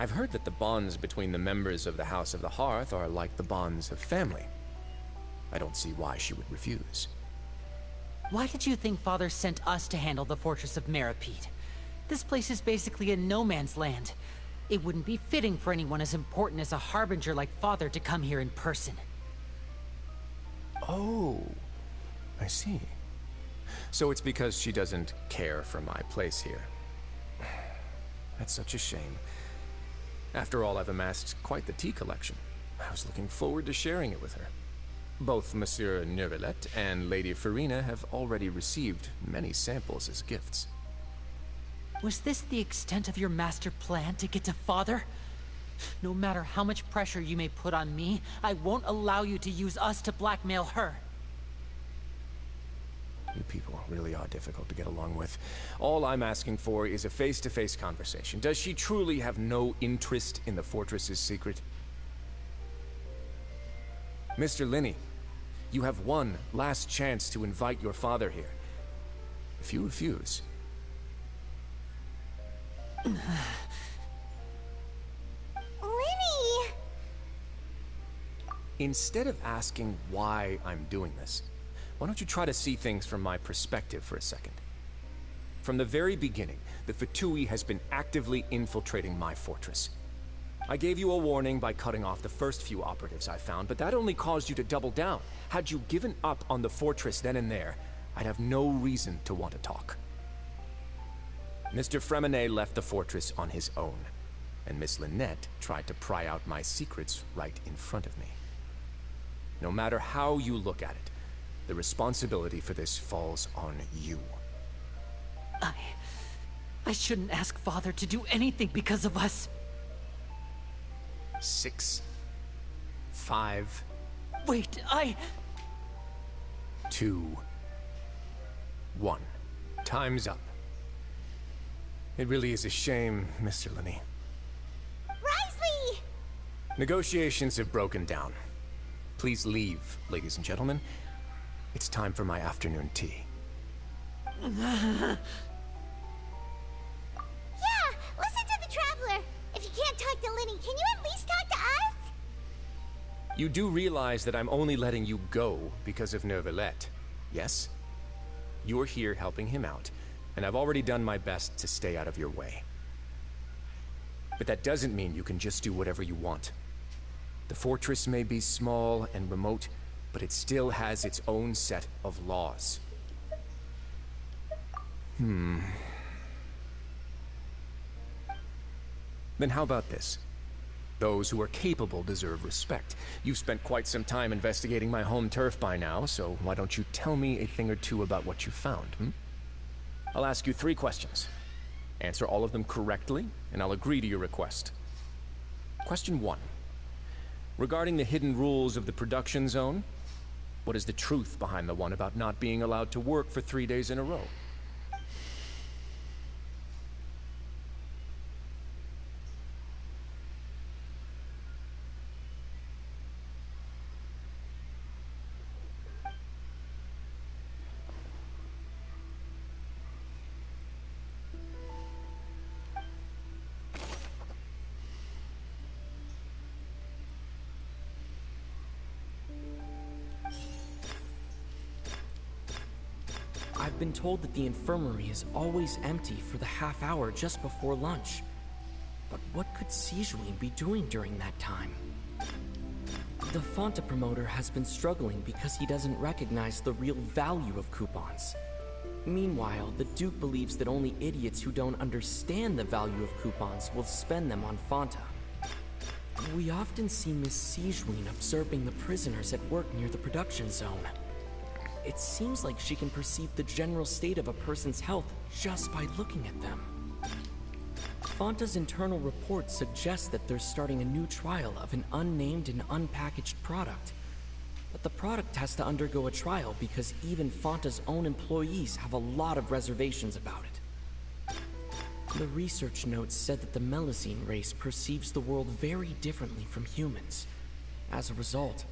I've heard that the bonds between the members of the House of the Hearth are like the bonds of family. I don't see why she would refuse. Why did you think Father sent us to handle the Fortress of Meripede? This place is basically a no man's land. It wouldn't be fitting for anyone as important as a harbinger like Father to come here in person. Oh, I see. So it's because she doesn't care for my place here. That's such a shame. After all, I've amassed quite the tea collection. I was looking forward to sharing it with her. Both Monsieur Neuvillette and Lady Farina have already received many samples as gifts. Was this the extent of your master plan to get to Father? No matter how much pressure you may put on me, I won't allow you to use us to blackmail her. You people really are difficult to get along with. All I'm asking for is a face-to-face conversation. Does she truly have no interest in the fortress's secret? Mr. Linney, you have one last chance to invite your father here. If you refuse... Linny! Instead of asking why I'm doing this, why don't you try to see things from my perspective for a second? From the very beginning, the Fatui has been actively infiltrating my fortress. I gave you a warning by cutting off the first few operatives I found, but that only caused you to double down. Had you given up on the fortress then and there, I'd have no reason to want to talk. Mr. Fremenet left the fortress on his own, and Miss Lynette tried to pry out my secrets right in front of me. No matter how you look at it, the responsibility for this falls on you. I shouldn't ask Father to do anything because of us. 6, 5... Wait, 2, 1. Time's up. It really is a shame, Mr. Linney. Risley! Negotiations have broken down. Please leave, ladies and gentlemen. It's time for my afternoon tea. Yeah, listen to the Traveler. If you can't talk to Linny, can you at least talk to us? You do realize that I'm only letting you go because of Neuvillette, yes? You're here helping him out, and I've already done my best to stay out of your way. But that doesn't mean you can just do whatever you want. The fortress may be small and remote, but it still has its own set of laws. Then how about this? Those who are capable deserve respect. You've spent quite some time investigating my home turf by now, so why don't you tell me a thing or two about what you found, I'll ask you 3 questions. Answer all of them correctly, and I'll agree to your request. Question 1. Regarding the hidden rules of the production zone, what is the truth behind the one about not being allowed to work for 3 days in a row? I've been told that the infirmary is always empty for the half hour just before lunch. But what could Sejam be doing during that time? The Fonta promoter has been struggling because he doesn't recognize the real value of coupons. Meanwhile, the Duke believes that only idiots who don't understand the value of coupons will spend them on Fonta. We often see Miss Sejam observing the prisoners at work near the production zone. It seems like she can perceive the general state of a person's health just by looking at them. Fonta's internal report suggests that they're starting a new trial of an unnamed and unpackaged product. But the product has to undergo a trial because even Fonta's own employees have a lot of reservations about it. The research notes said that the Melusine race perceives the world very differently from humans. As a result,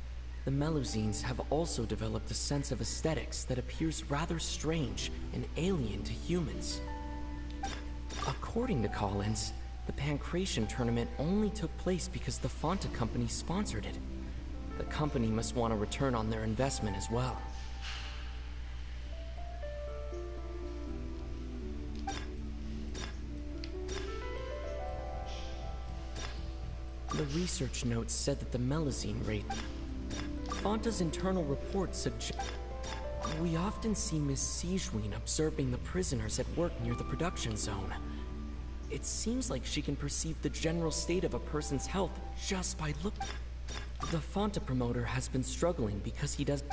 the Melusines have also developed a sense of aesthetics that appears rather strange and alien to humans. According to Collins, The Pancration tournament only took place because the Fonta company sponsored it. The company must want a return on their investment as well. The research notes said that the melazine rate... Fonta's internal report suggest... We often see Miss Sejam observing the prisoners at work near the production zone. It seems like she can perceive the general state of a person's health just by looking. The Fonta promoter has been struggling because he does...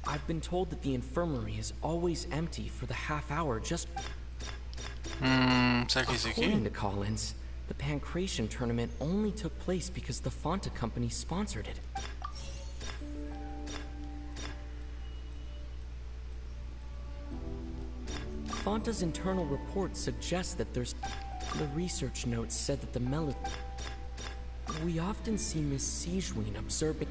I've been told that the infirmary is always empty for the half hour just... According to Collins, the Pancration tournament only took place because the Fonta company sponsored it. Fonta's internal report suggests that there's... The research notes said that the We often see Miss Sejam observing...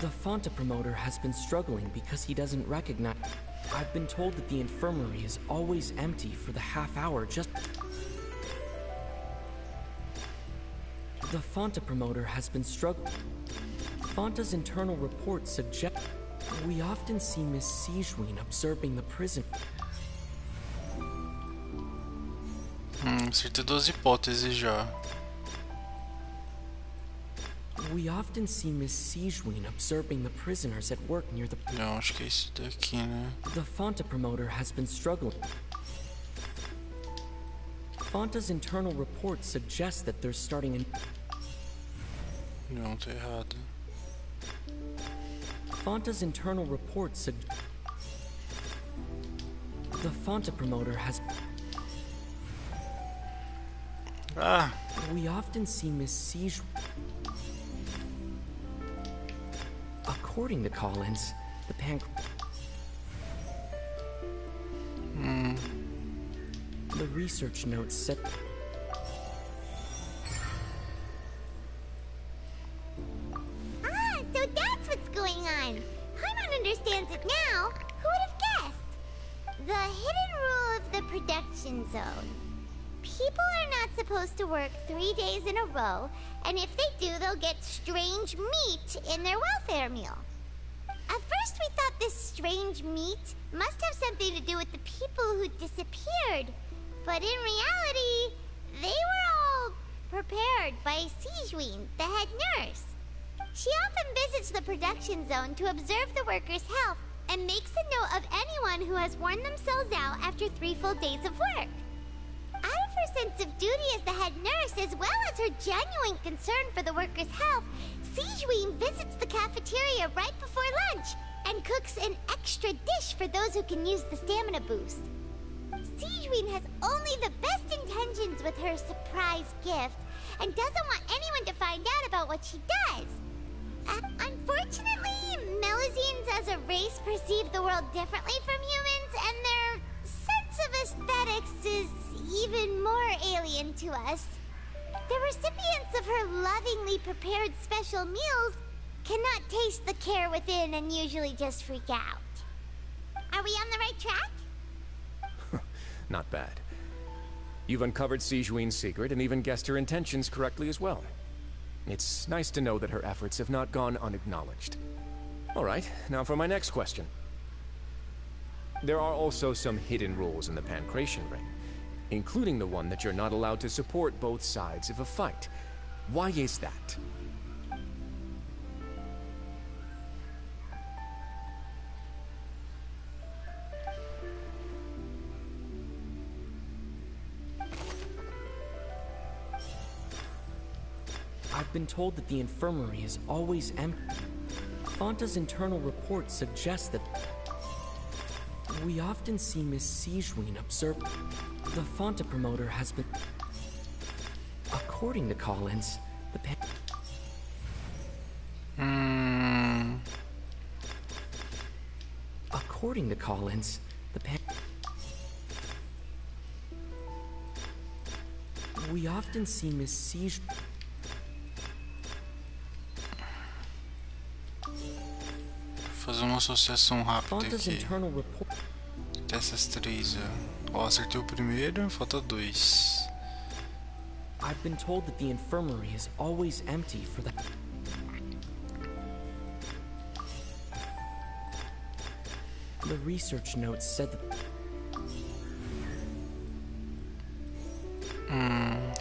The Fonta promoter has been struggling because he doesn't recognize... I've been told that the infirmary is always empty for the half hour just... The Fonta promoter has been struggling... Fonta's internal report suggests... We often see Miss Sejam observing the prison... Acertei 2 hipóteses já. We often see Miss Sejam observing the prisoners at work near the... Não, acho que é esse daqui, né? The Fonta promoter has been struggling. Fonta's internal report suggests that they're starting in... Não, tá errado. Fonta's internal report suggests... The Fonta promoter has... We often see Miss Sejam... According to Collins, the The research notes said... So that's what's going on. Paimon understands it now. Who would have guessed? The hidden rule of the production zone. People are not supposed to work 3 days in a row, and if they do, they'll get strange meat in their welfare meal. At first, we thought this strange meat must have something to do with the people who disappeared. But in reality, they were all prepared by Sejam, the head nurse. She often visits the production zone to observe the workers' health and makes a note of anyone who has worn themselves out after 3 full days of work. Out of her sense of duty as the head nurse, as well as her genuine concern for the workers' health, Sejam visits the cafeteria right before lunch and cooks an extra dish for those who can use the stamina boost. Sejam has only the best intentions with her surprise gift and doesn't want anyone to find out about what she does. Unfortunately, melazines as a race perceive the world differently from humans, and their sense of aesthetics is even more alien to us. The recipients of her lovingly prepared special meals cannot taste the care within and usually just freak out. Are we on the right track? Not bad. You've uncovered Sejam's secret and even guessed her intentions correctly as well. It's nice to know that her efforts have not gone unacknowledged. Alright, now for my next question. There are also some hidden rules in the Pancration ring, including the one that you're not allowed to support both sides of a fight. Why is that? I've been told that the infirmary is always empty. Fonta's internal report suggests that we often see Miss Sejam observe. The Fonta promoter has been... According to Collins, the According to Collins, the We often see Miss Sejam... Fazer uma associação rápida Fonta's aqui internal report... dessas 3. Ó, acertei o primeiro, falta 2. I've been told that the infirmary is always empty for the... The research notes said that...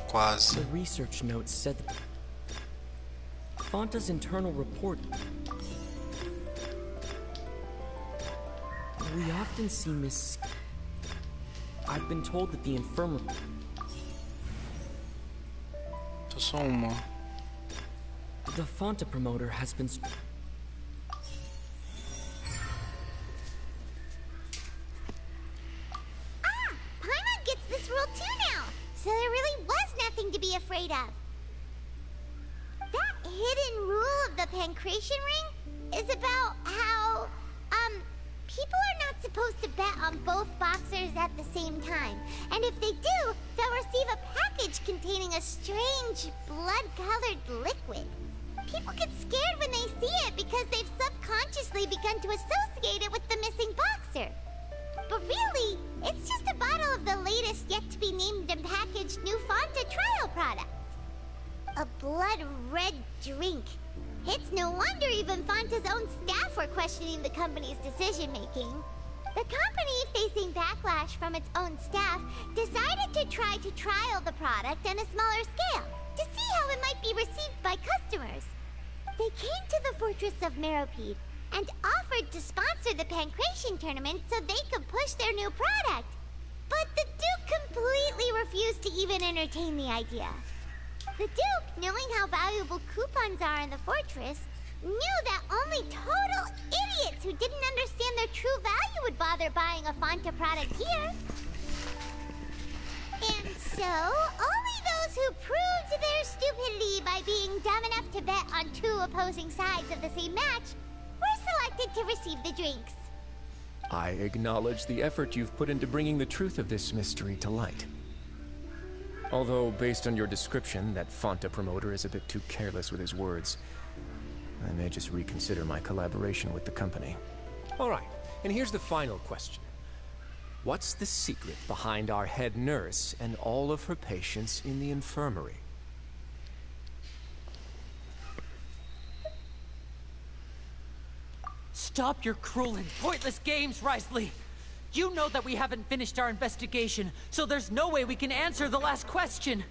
Quase. The research notes said that... Fanta's internal report... We often see Miss... I've been told that the infirmary... Só uma. The Fanta promoter has been... Paimon gets this rule too now, so there really was nothing to be afraid of. That hidden rule of the pancreation ring is about how, people are not supposed to bet on both boxers at the same time. And if they do, they'll receive a package containing a strange, blood-colored liquid. People get scared when they see it because they've subconsciously begun to associate it with the missing boxer. But really, it's just a bottle of the latest yet-to-be-named and packaged new Fanta trial product. A blood-red drink. It's no wonder even Fanta's own staff were questioning the company's decision-making. The company, facing backlash from its own staff, decided to try to trial the product on a smaller scale to see how it might be received by customers. They came to the fortress of Meropide and offered to sponsor the Pancration tournament so they could push their new product. But the Duke completely refused to even entertain the idea. The Duke, knowing how valuable coupons are in the fortress, knew that only total idiots who didn't understand their true value would bother buying a Fanta product here. And so, only those who proved their stupidity by being dumb enough to bet on two opposing sides of the same match were selected to receive the drinks. I acknowledge the effort you've put into bringing the truth of this mystery to light. Although, based on your description, that Fanta promoter is a bit too careless with his words. I may just reconsider my collaboration with the company. All right, and here's the final question. What's the secret behind our head nurse and all of her patients in the infirmary? Stop your cruel and pointless games, Risley! You know that we haven't finished our investigation, so there's no way we can answer the last question.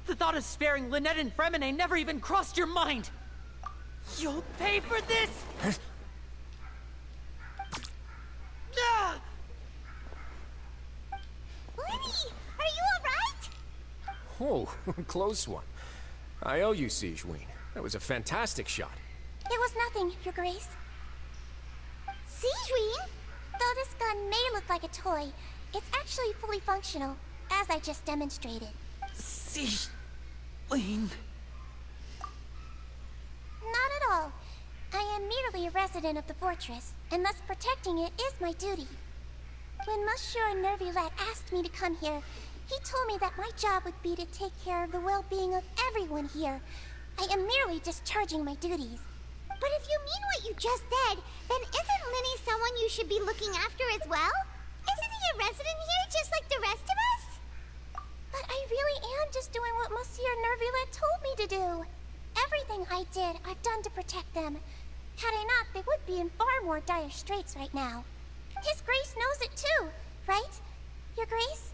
The thought of sparing Lynette and Fremine never even crossed your mind. You'll pay for this! Ah! Lenny, are you alright? Oh, close one. I owe you, Sejam. That was a fantastic shot. It was nothing, Your Grace. Sejam? Though this gun may look like a toy, it's actually fully functional, as I just demonstrated. Sejam. Not at all. I am merely a resident of the fortress, and thus protecting it is my duty. When Monsieur Nervulette asked me to come here, he told me that my job would be to take care of the well-being of everyone here. I am merely discharging my duties. But if you mean what you just said, then isn't Linny someone you should be looking after as well? Isn't he a resident here just like the rest of us? But I really am just doing what Monsieur Nervulette told me to do. Everything I did, I've done to protect them. Had I not, they would be in far more dire straits right now. His Grace knows it too, right? Your Grace?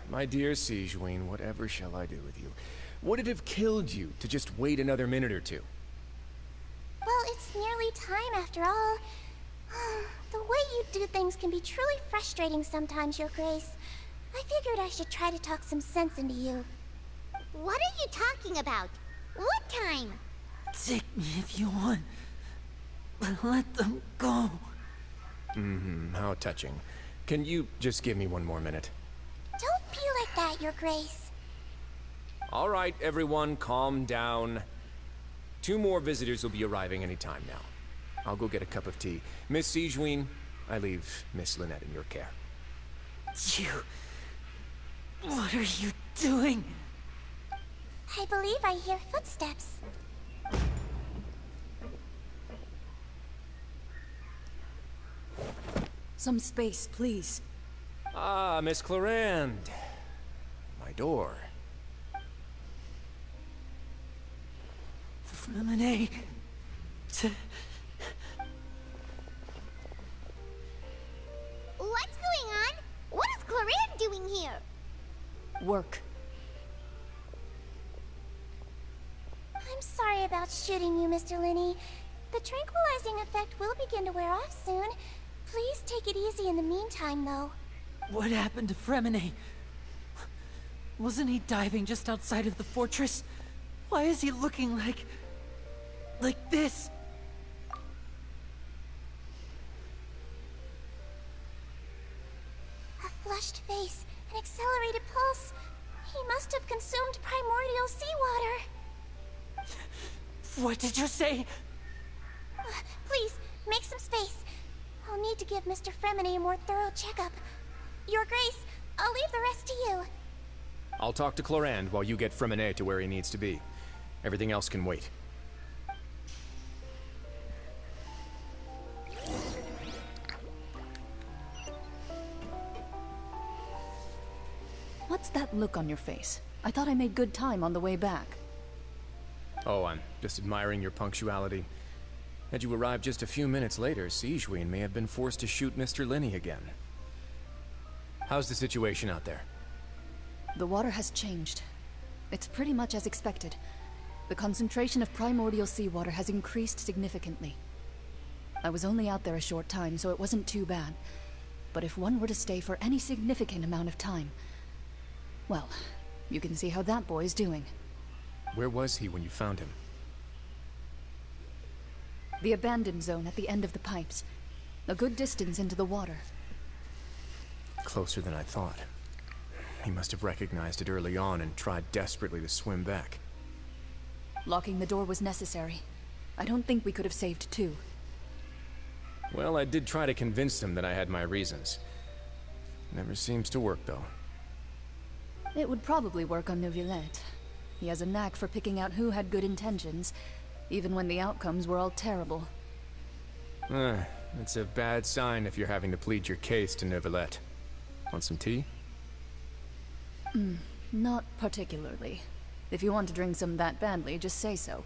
My dear Sejam, whatever shall I do with you? Would it have killed you to just wait another minute or two? Well, it's nearly time after all. The way you do things can be truly frustrating sometimes, Your Grace. I figured I should try to talk some sense into you. What are you talking about? What time? Take me if you want. Let them go. How touching. Can you just give me one more minute? Don't be like that, Your Grace. All right, everyone, calm down. 2 more visitors will be arriving any time now. I'll go get a cup of tea. Miss Sejam, I leave Miss Lynette in your care. You... What are you doing? I believe I hear footsteps. Some space, please. Ah, Miss Clarande. My door. Freminet. What's going on? What is Clorinde doing here? Work. I'm sorry about shooting you, Mr. Linney. The tranquilizing effect will begin to wear off soon. Please take it easy in the meantime, though. What happened to Freminet? Wasn't he diving just outside of the fortress? Why is he looking like this? A flushed face, an accelerated pulse. He must have consumed primordial seawater. What did you say? Please, make some space. I'll need to give Mr. Freminet a more thorough checkup. Your Grace, I'll leave the rest to you. I'll talk to Clorinde while you get Freminet to where he needs to be. Everything else can wait. What's that look on your face? I thought I made good time on the way back. Oh, I'm just admiring your punctuality. Had you arrived just a few minutes later, Sejam may have been forced to shoot Mr. Linney again. How's the situation out there? The water has changed. It's pretty much as expected. The concentration of primordial seawater has increased significantly. I was only out there a short time, so it wasn't too bad. But if one were to stay for any significant amount of time... well, you can see how that boy is doing. Where was he when you found him? The abandoned zone at the end of the pipes. A good distance into the water. Closer than I thought. He must have recognized it early on and tried desperately to swim back. Locking the door was necessary. I don't think we could have saved two. Well, I did try to convince him that I had my reasons. Never seems to work, though. It would probably work on Neuvillette. He has a knack for picking out who had good intentions, even when the outcomes were all terrible. It's a bad sign if you're having to plead your case to Neuvillette. Want some tea? Not particularly. If you want to drink some that badly, just say so.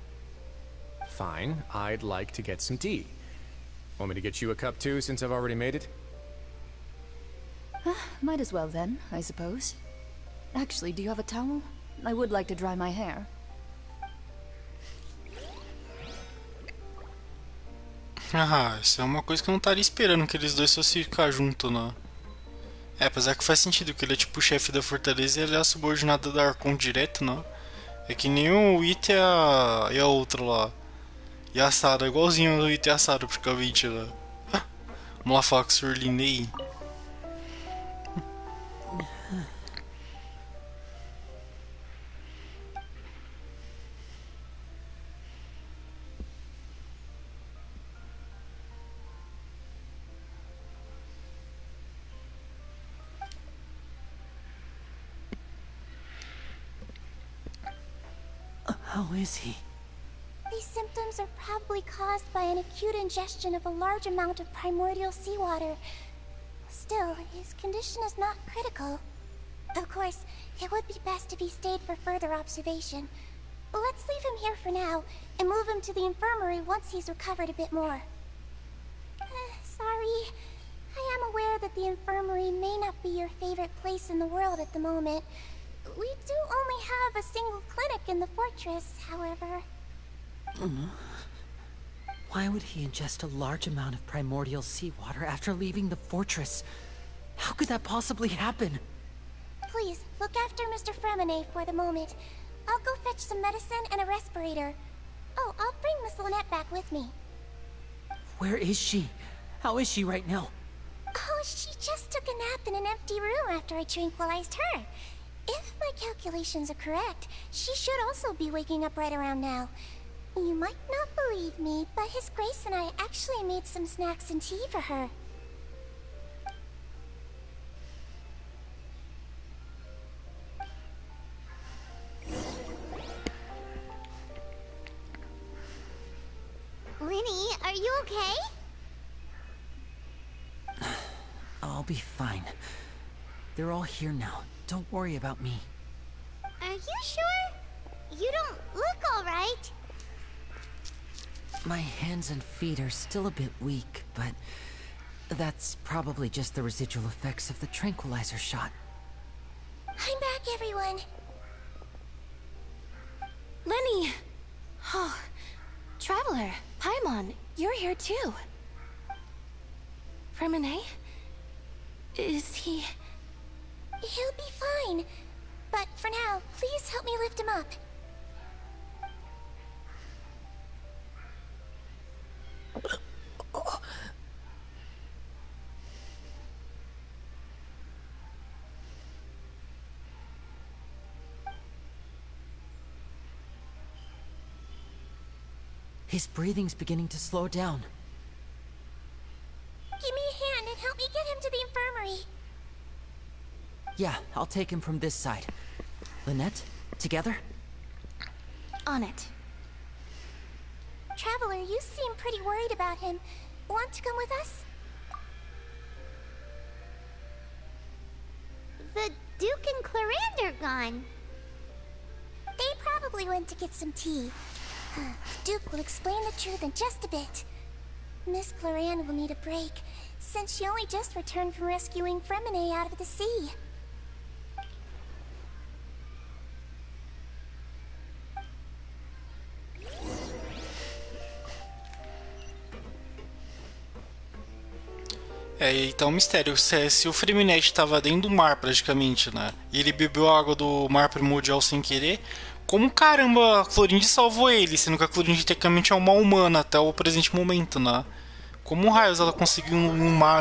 Fine, I'd like to get some tea. Want me to get you a cup too, since I've already made it? Might as well then, I suppose. Actually, do you have a towel? I would like to dry my hair. Ah, isso é uma coisa que eu não estaria esperando que eles dois fossem ficar juntos, não. É, apesar que faz sentido, que ele é tipo o chefe da fortaleza e ele é a subordinada da Arconte direto, não. É que nem o It e a outra lá. E a Sarah, igualzinho o It e a Sarah, praticamente lá. Vamos lá falar com o Sr. Linney. How is he? These symptoms are probably caused by an acute ingestion of a large amount of primordial seawater. Still, his condition is not critical. Of course, it would be best if he stayed for further observation. Let's leave him here for now, and move him to the infirmary once he's recovered a bit more. Sorry. I am aware that the infirmary may not be your favorite place in the world at the moment. We do only have a single clinic in the fortress, however. Why would he ingest a large amount of primordial seawater after leaving the fortress? How could that possibly happen? Please, look after Mr. Freminet for the moment. I'll go fetch some medicine and a respirator. Oh, I'll bring Miss Lynette back with me. Where is she? How is she right now? Oh, she just took a nap in an empty room after I tranquilized her. If my calculations are correct, she should also be waking up right around now. You might not believe me, but His Grace and I actually made some snacks and tea for her. Linny, are you okay? I'll be fine. They're all here now. Don't worry about me. Are you sure? You don't look all right. My hands and feet are still a bit weak, but that's probably just the residual effects of the tranquilizer shot. I'm back, everyone. Lenny! Oh, Traveler, Paimon, you're here too. Freminet? Is he... He'll be fine. But for now, please help me lift him up. His breathing's beginning to slow down. Give me a hand and help me get him to the infirmary. Yeah, I'll take him from this side. Lynette, together? On it. Traveler, you seem pretty worried about him. Want to come with us? The Duke and Clarande are gone. They probably went to get some tea. Duke will explain the truth in just a bit. Miss Clarande will need a break, since she only just returned from rescuing Freminet out of the sea. Então, mistério, se o Freminet estava dentro do mar praticamente, né? E ele bebeu a água do mar primordial sem querer, como caramba a Clorinda salvou ele, sendo que a Clorinda tecnicamente é uma humana até o presente momento, né? Como raios ela conseguiu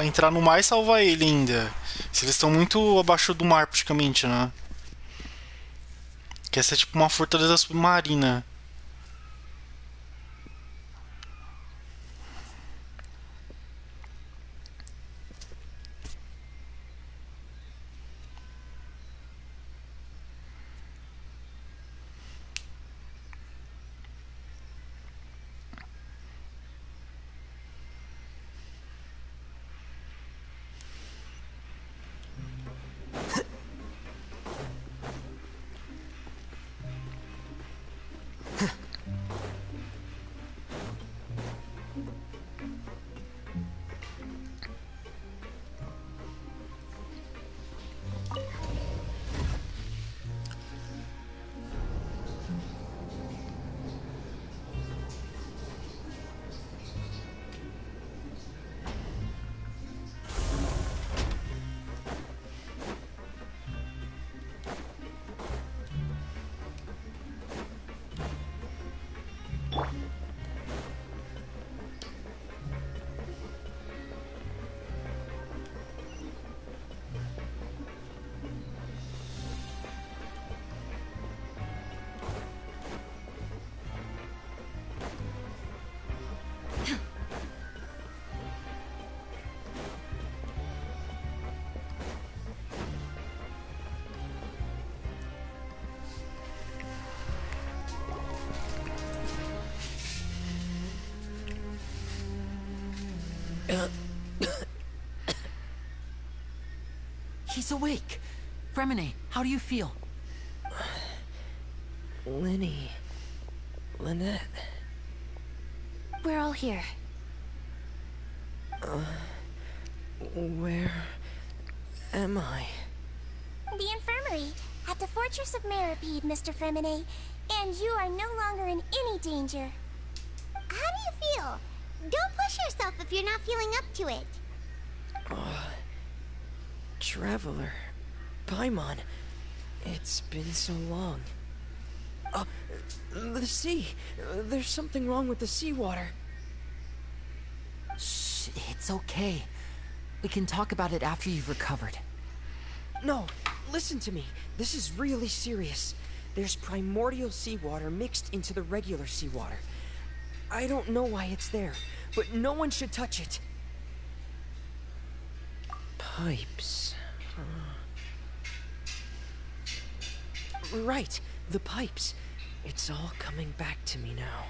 entrar no mar e salvar ele ainda? Se eles estão muito abaixo do mar praticamente, né? Que essa é tipo uma fortaleza submarina. He's awake. Freminet, how do you feel? Lenny. Lynette. We're all here. Where am I? The infirmary, at the Fortress of Meripede, Mr. Freminet, and you are no longer in any danger. How do you feel? Don't push yourself if you're not feeling up to it. Traveler. Paimon. It's been so long. The sea. There's something wrong with the seawater. Shh, it's okay. We can talk about it after you've recovered. No, listen to me. This is really serious. There's primordial seawater mixed into the regular seawater. I don't know why it's there, but no one should touch it. Pipes. Right, the pipes. It's all coming back to me now.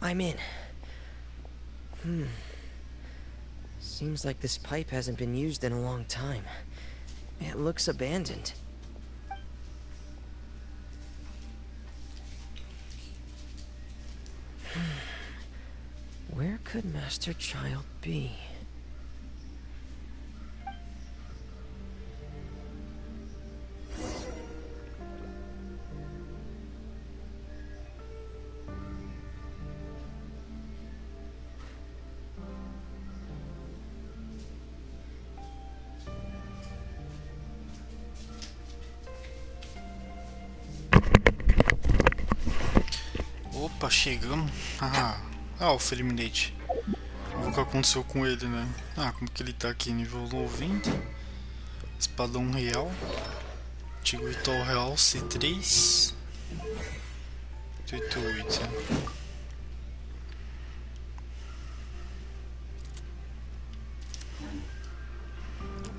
I'm in. Seems like this pipe hasn't been used in a long time. It looks abandoned. Where could Master Child be? Opa, chegamos. O Feliminate. O que aconteceu com ele, né? Como que ele tá aqui? Nível 90. Espadão real. Antigo vital real C3. 88.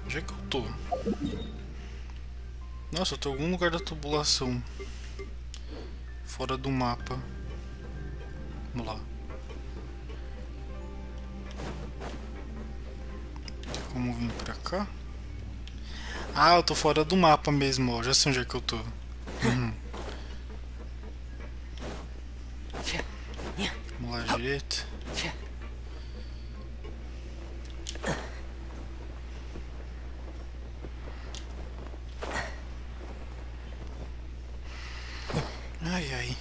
Onde é que eu tô? Nossa, eu tô em algum lugar da tubulação. Fora do mapa. Vamos lá. Tem como vir pra cá? Eu tô fora do mapa mesmo, ó. Já sei onde é que eu tô. Vamos lá, direito. Ai.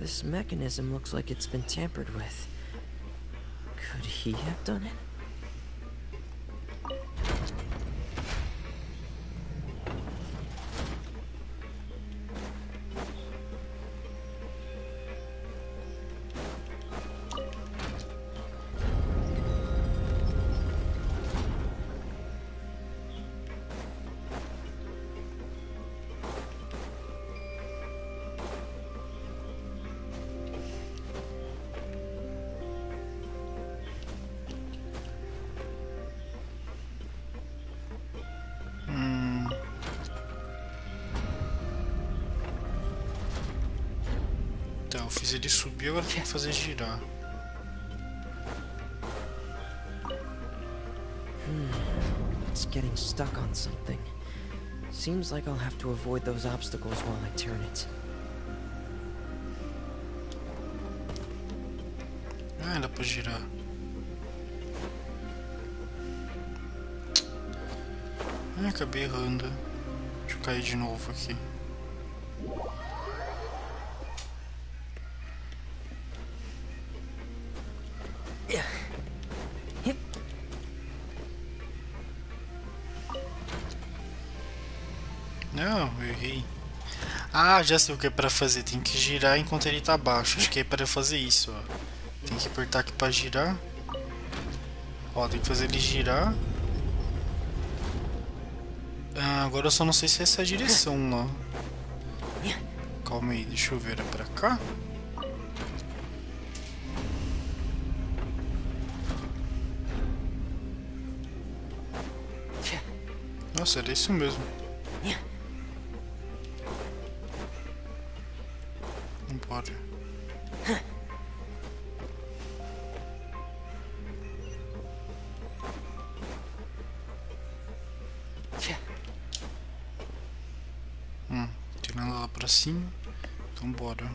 This mechanism looks like it's been tampered with. Could he have done it? Eu fiz ele subir, agora tem que fazer girar. It's getting stuck on something. Seems like I'll have to avoid those obstacles while I turn it. Dá pra girar. Acabei errando. Deixa eu cair de novo aqui. Não, eu errei. Já sei o que é pra fazer. Tem que girar enquanto ele tá abaixo. Acho que é pra fazer isso, ó. Tem que apertar aqui pra girar. Ó, tem que fazer ele girar. Agora eu só não sei se essa é a direção lá. Calma aí, deixa eu ver. É pra cá? Nossa, era isso mesmo. Vambora. Tirando ela pra cima. Então bora.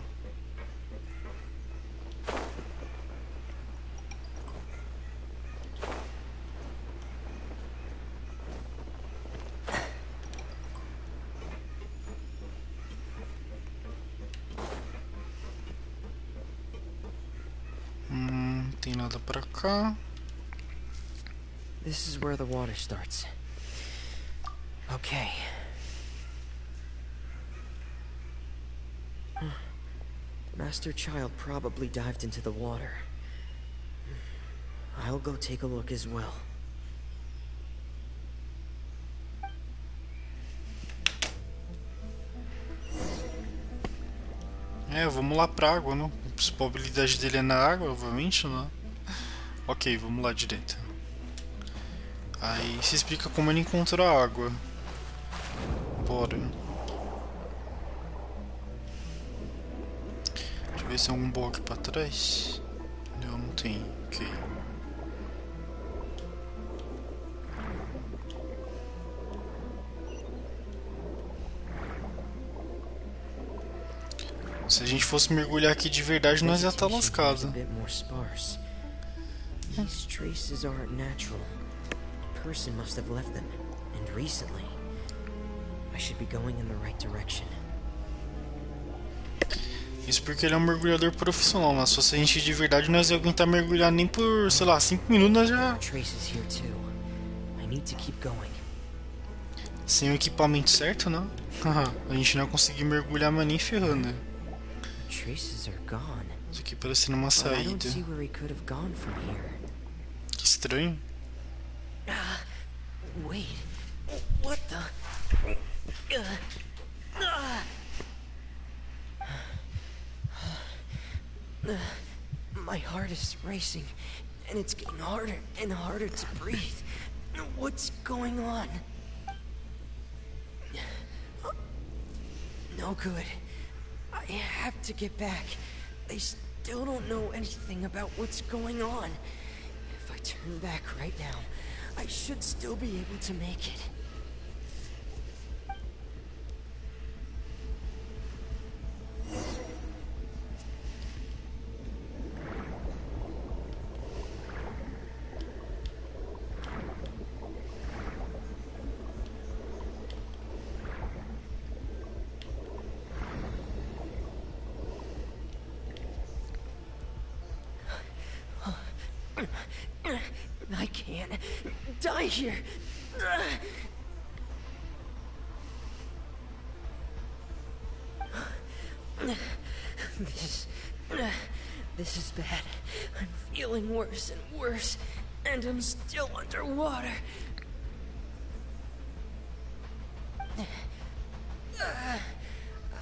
Tem nada pra cá. This is where the water starts. Okay. Master Child probably dived into the water. I'll go take a look as well. É, vamos lá pra água, né? A probabilidade dele é na água, obviamente, né? Ok, vamos lá direito. Aí se explica como ele encontrou a água. Bora. Deixa eu ver se tem algum bloco pra trás. Não tem, ok. Se a gente fosse mergulhar aqui de verdade, nós ia estar lascado. These traces aren't natural. A person must have left them, and recently. I should be going in the right direction. Isso porque ele é um mergulhador profissional, mas se fosse a gente de verdade, nós ia aguentar mergulhar nem por, sei lá, 5 minutos, nós já... Traces here too. I need to keep going. Sem o equipamento certo, não? A gente não ia conseguir mergulhar, mas nem ferrando. Traces are gone. Isso aqui parece uma saída. Que estranho. Wait. What the? My heart is racing, and it's getting harder and harder to breathe. What's going on? No good. I have to get back. They still don't know anything about what's going on. If I turn back right now, I should still be able to make it. I can't die here. This is bad. I'm feeling worse and worse, and I'm still underwater.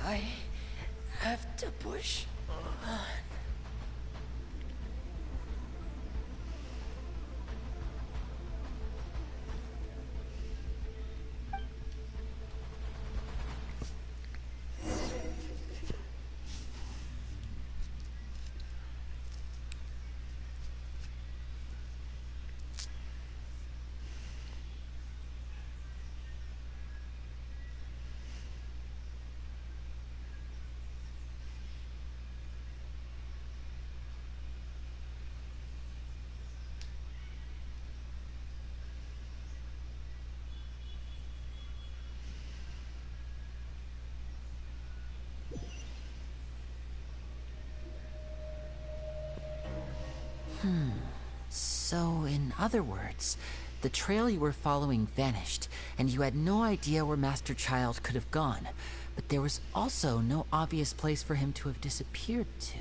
I have to push on. So, in other words, the trail you were following vanished, and you had no idea where Master Child could have gone. But there was also no obvious place for him to have disappeared to.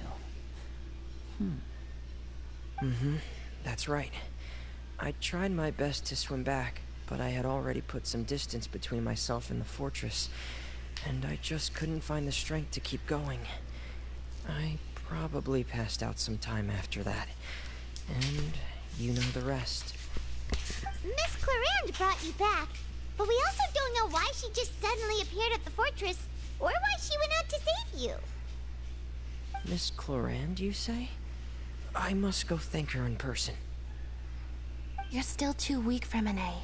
That's right. I tried my best to swim back, but I had already put some distance between myself and the fortress, and I just couldn't find the strength to keep going. I probably passed out some time after that, and you know the rest. Miss Clarande brought you back, but we also don't know why she just suddenly appeared at the fortress, or why she went out to save you. Miss Clarande, you say? I must go thank her in person. You're still too weak for Monet.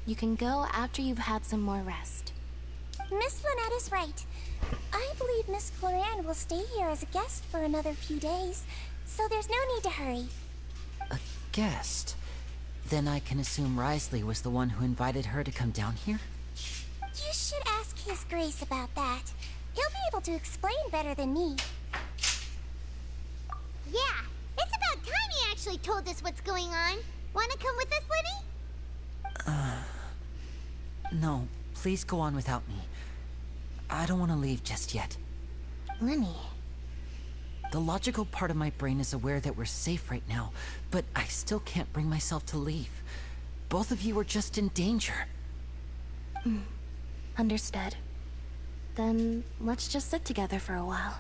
You can go after you've had some more rest. Miss Lynette is right. I believe Miss Clarande will stay here as a guest for another few days, so there's no need to hurry. A guest? Then I can assume Risley was the one who invited her to come down here? You should ask His Grace about that. He'll be able to explain better than me. Yeah, it's about time he actually told us what's going on. Wanna come with us, Linny? No, please go on without me. I don't want to leave just yet. Linny. The logical part of my brain is aware that we're safe right now, but I still can't bring myself to leave. Both of you are just in danger. Understood. Then let's just sit together for a while.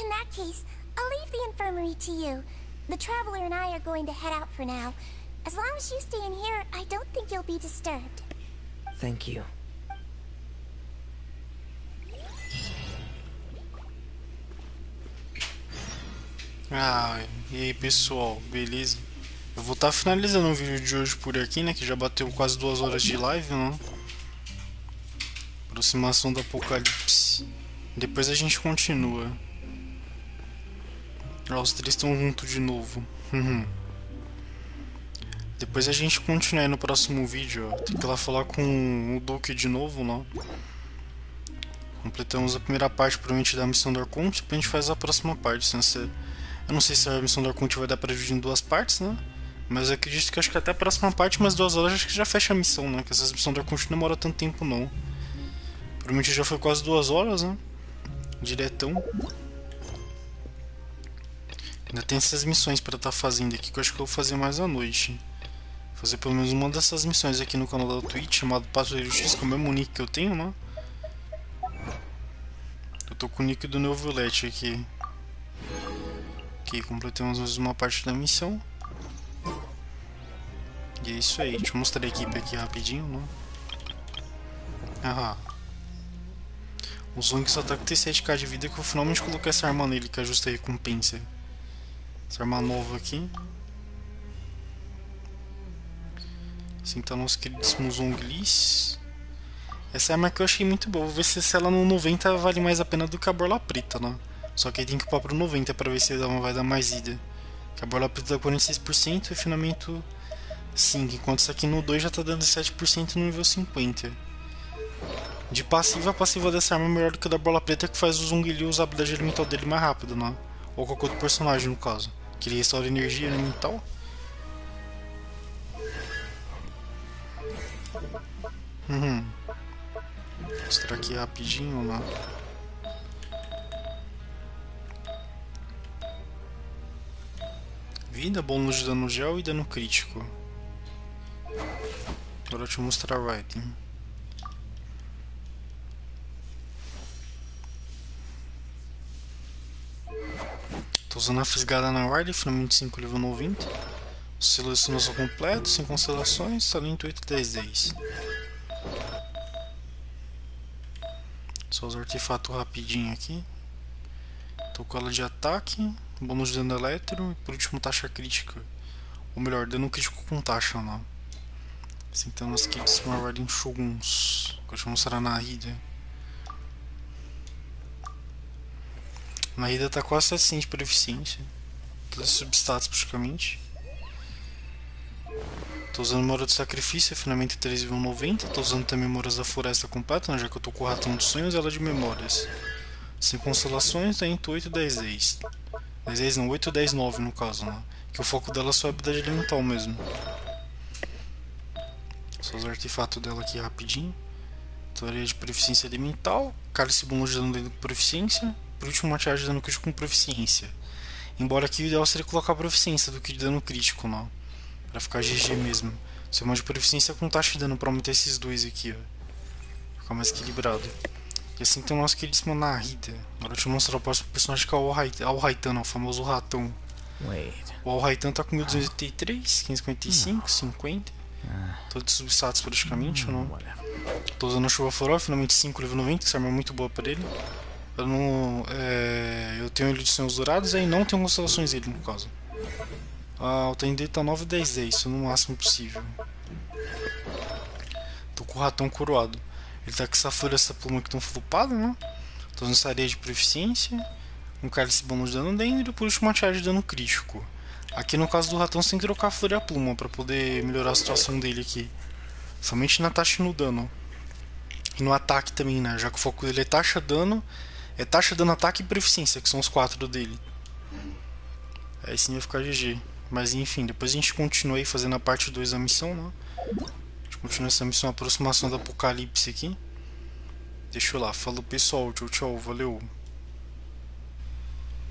In that case, I'll leave the infirmary to you. The Traveler and I are going to head out for now. As long as you stay in here, I don't think you'll be disturbed. Thank you. Ah, e aí pessoal, beleza? Eu vou estar finalizando o vídeo de hoje por aqui, né? Que já bateu quase 2 horas de live, né? Aproximação do Apocalipse. Depois a gente continua. Ó, os três estão juntos de novo. Depois a gente continua aí no próximo vídeo, ó. Tem que ir lá falar com o Duque de novo, né? Completamos a primeira parte, provavelmente, da missão do Arconte. Depois a gente faz a próxima parte. Eu não sei se a missão do Arconte vai dar pra dividir em 2 partes, né? Mas eu acredito que acho que até a próxima parte, umas 2 horas, acho que já fecha a missão, né? Que essas missões do Arconte não demora tanto tempo, não. Provavelmente já foi quase 2 horas, né? Diretão. Ainda tem essas missões pra estar fazendo aqui, que eu acho que eu vou fazer mais à noite. Fazer pelo menos uma dessas missões aqui no canal da Twitch, chamado Patrulheiro X, que é o mesmo nick que eu tenho, né? Eu tô com o nick do Neo Violette aqui. Ok, completamos mais uma parte da missão. E é isso aí, deixa eu mostrar a equipe aqui rapidinho, né? Ah, o Zong só tá com 37k de vida, que eu finalmente coloquei essa arma nele, que é a justa recompensa. Essa arma nova aqui. Assim tá nosso queridíssimo Zonglis. Essa arma aqui eu achei muito boa, vou ver se ela no 90 vale mais a pena do que a borla preta, né? Só que aí tem que upar pro 90 pra ver se vai dar mais ida. Que a borla preta dá 46% e o refinamento 5, enquanto isso aqui no 2 já tá dando 7% no nível 50. De passiva, a passiva dessa arma é melhor do que a da bola preta, que faz o Zongli usar a habilidade elemental dele mais rápido, né? Ou qualquer outro personagem no caso, que ele restaura energia elemental. Vou mostrar aqui rapidinho, né? Vida, bônus de dano gel e dano crítico. Agora deixa eu mostrar o item. Tô usando a fisgada na guarda, finalmente 5 nível 90. Selecionação completa, sem constelações, talento 8, 10, 10. Só usar artefato rapidinho aqui. Tô com ela de ataque, bônus de dano eletro e por último taxa crítica. Ou melhor, dano crítico com taxa, não. Assim então nós aqui de Smart em Shoguns. Que eu vou mostrar na Rida. Na Rida tá quase 700 de proficiência. Todos os substatus praticamente. Tô usando memória do sacrifício, finalmente 3,90. Tô usando também memórias da floresta completa, né, já que eu tô com o ratão dos sonhos e ela de memórias. Sem constelações, tá entre 8 e 10 10. 10 10 não, 8 e 10 9 no caso, né? Que o foco dela é só a habilidade elemental mesmo. Só usar o artefato dela aqui rapidinho. Teoria de proficiência elemental. Cálice bônus de dano de proficiência. Por último, uma tiragem de dano crítico com proficiência. Embora aqui o ideal seria colocar proficiência do que de dano crítico, não. Pra ficar GG mesmo. Você manda de proficiência com taxa de dano pra aumentar esses dois aqui, ó. Ficar mais equilibrado. E assim tem o nosso queridíssimo Narita. Agora deixa eu mostrar o próximo personagem, que é o Al-Raitan, o famoso ratão. O Al-Raitan tá com 1283, 555, 50. Todos os substatus praticamente, ou não? Tô usando a chuva floral, finalmente 5 nível 90, que essa arma é muito boa pra ele. Eu não. Eu tenho ele de sonhos dourados e não tenho constelações dele, no caso. O time dele tá 9 10 10, isso no máximo possível. Tô com o ratão coroado. Ele tá com essa folha, essa pluma que estão flupada, né? Tô usando essa areia de proficiência. Um cálice bônus de dano dentro e por último uma tiragem de dano crítico. Aqui no caso do ratão você tem que trocar a folha e a pluma pra poder melhorar a situação dele aqui. Somente na taxa e no dano. E no ataque também, né? Já que o foco dele é taxa, dano, ataque e proficiência, que são os 4 dele. Aí sim vai ficar GG. Mas enfim, depois a gente continua aí fazendo a parte 2 da missão, né? A gente continua essa missão, Aproximação do Apocalipse aqui. Deixa eu lá, falou pessoal, tchau tchau, valeu.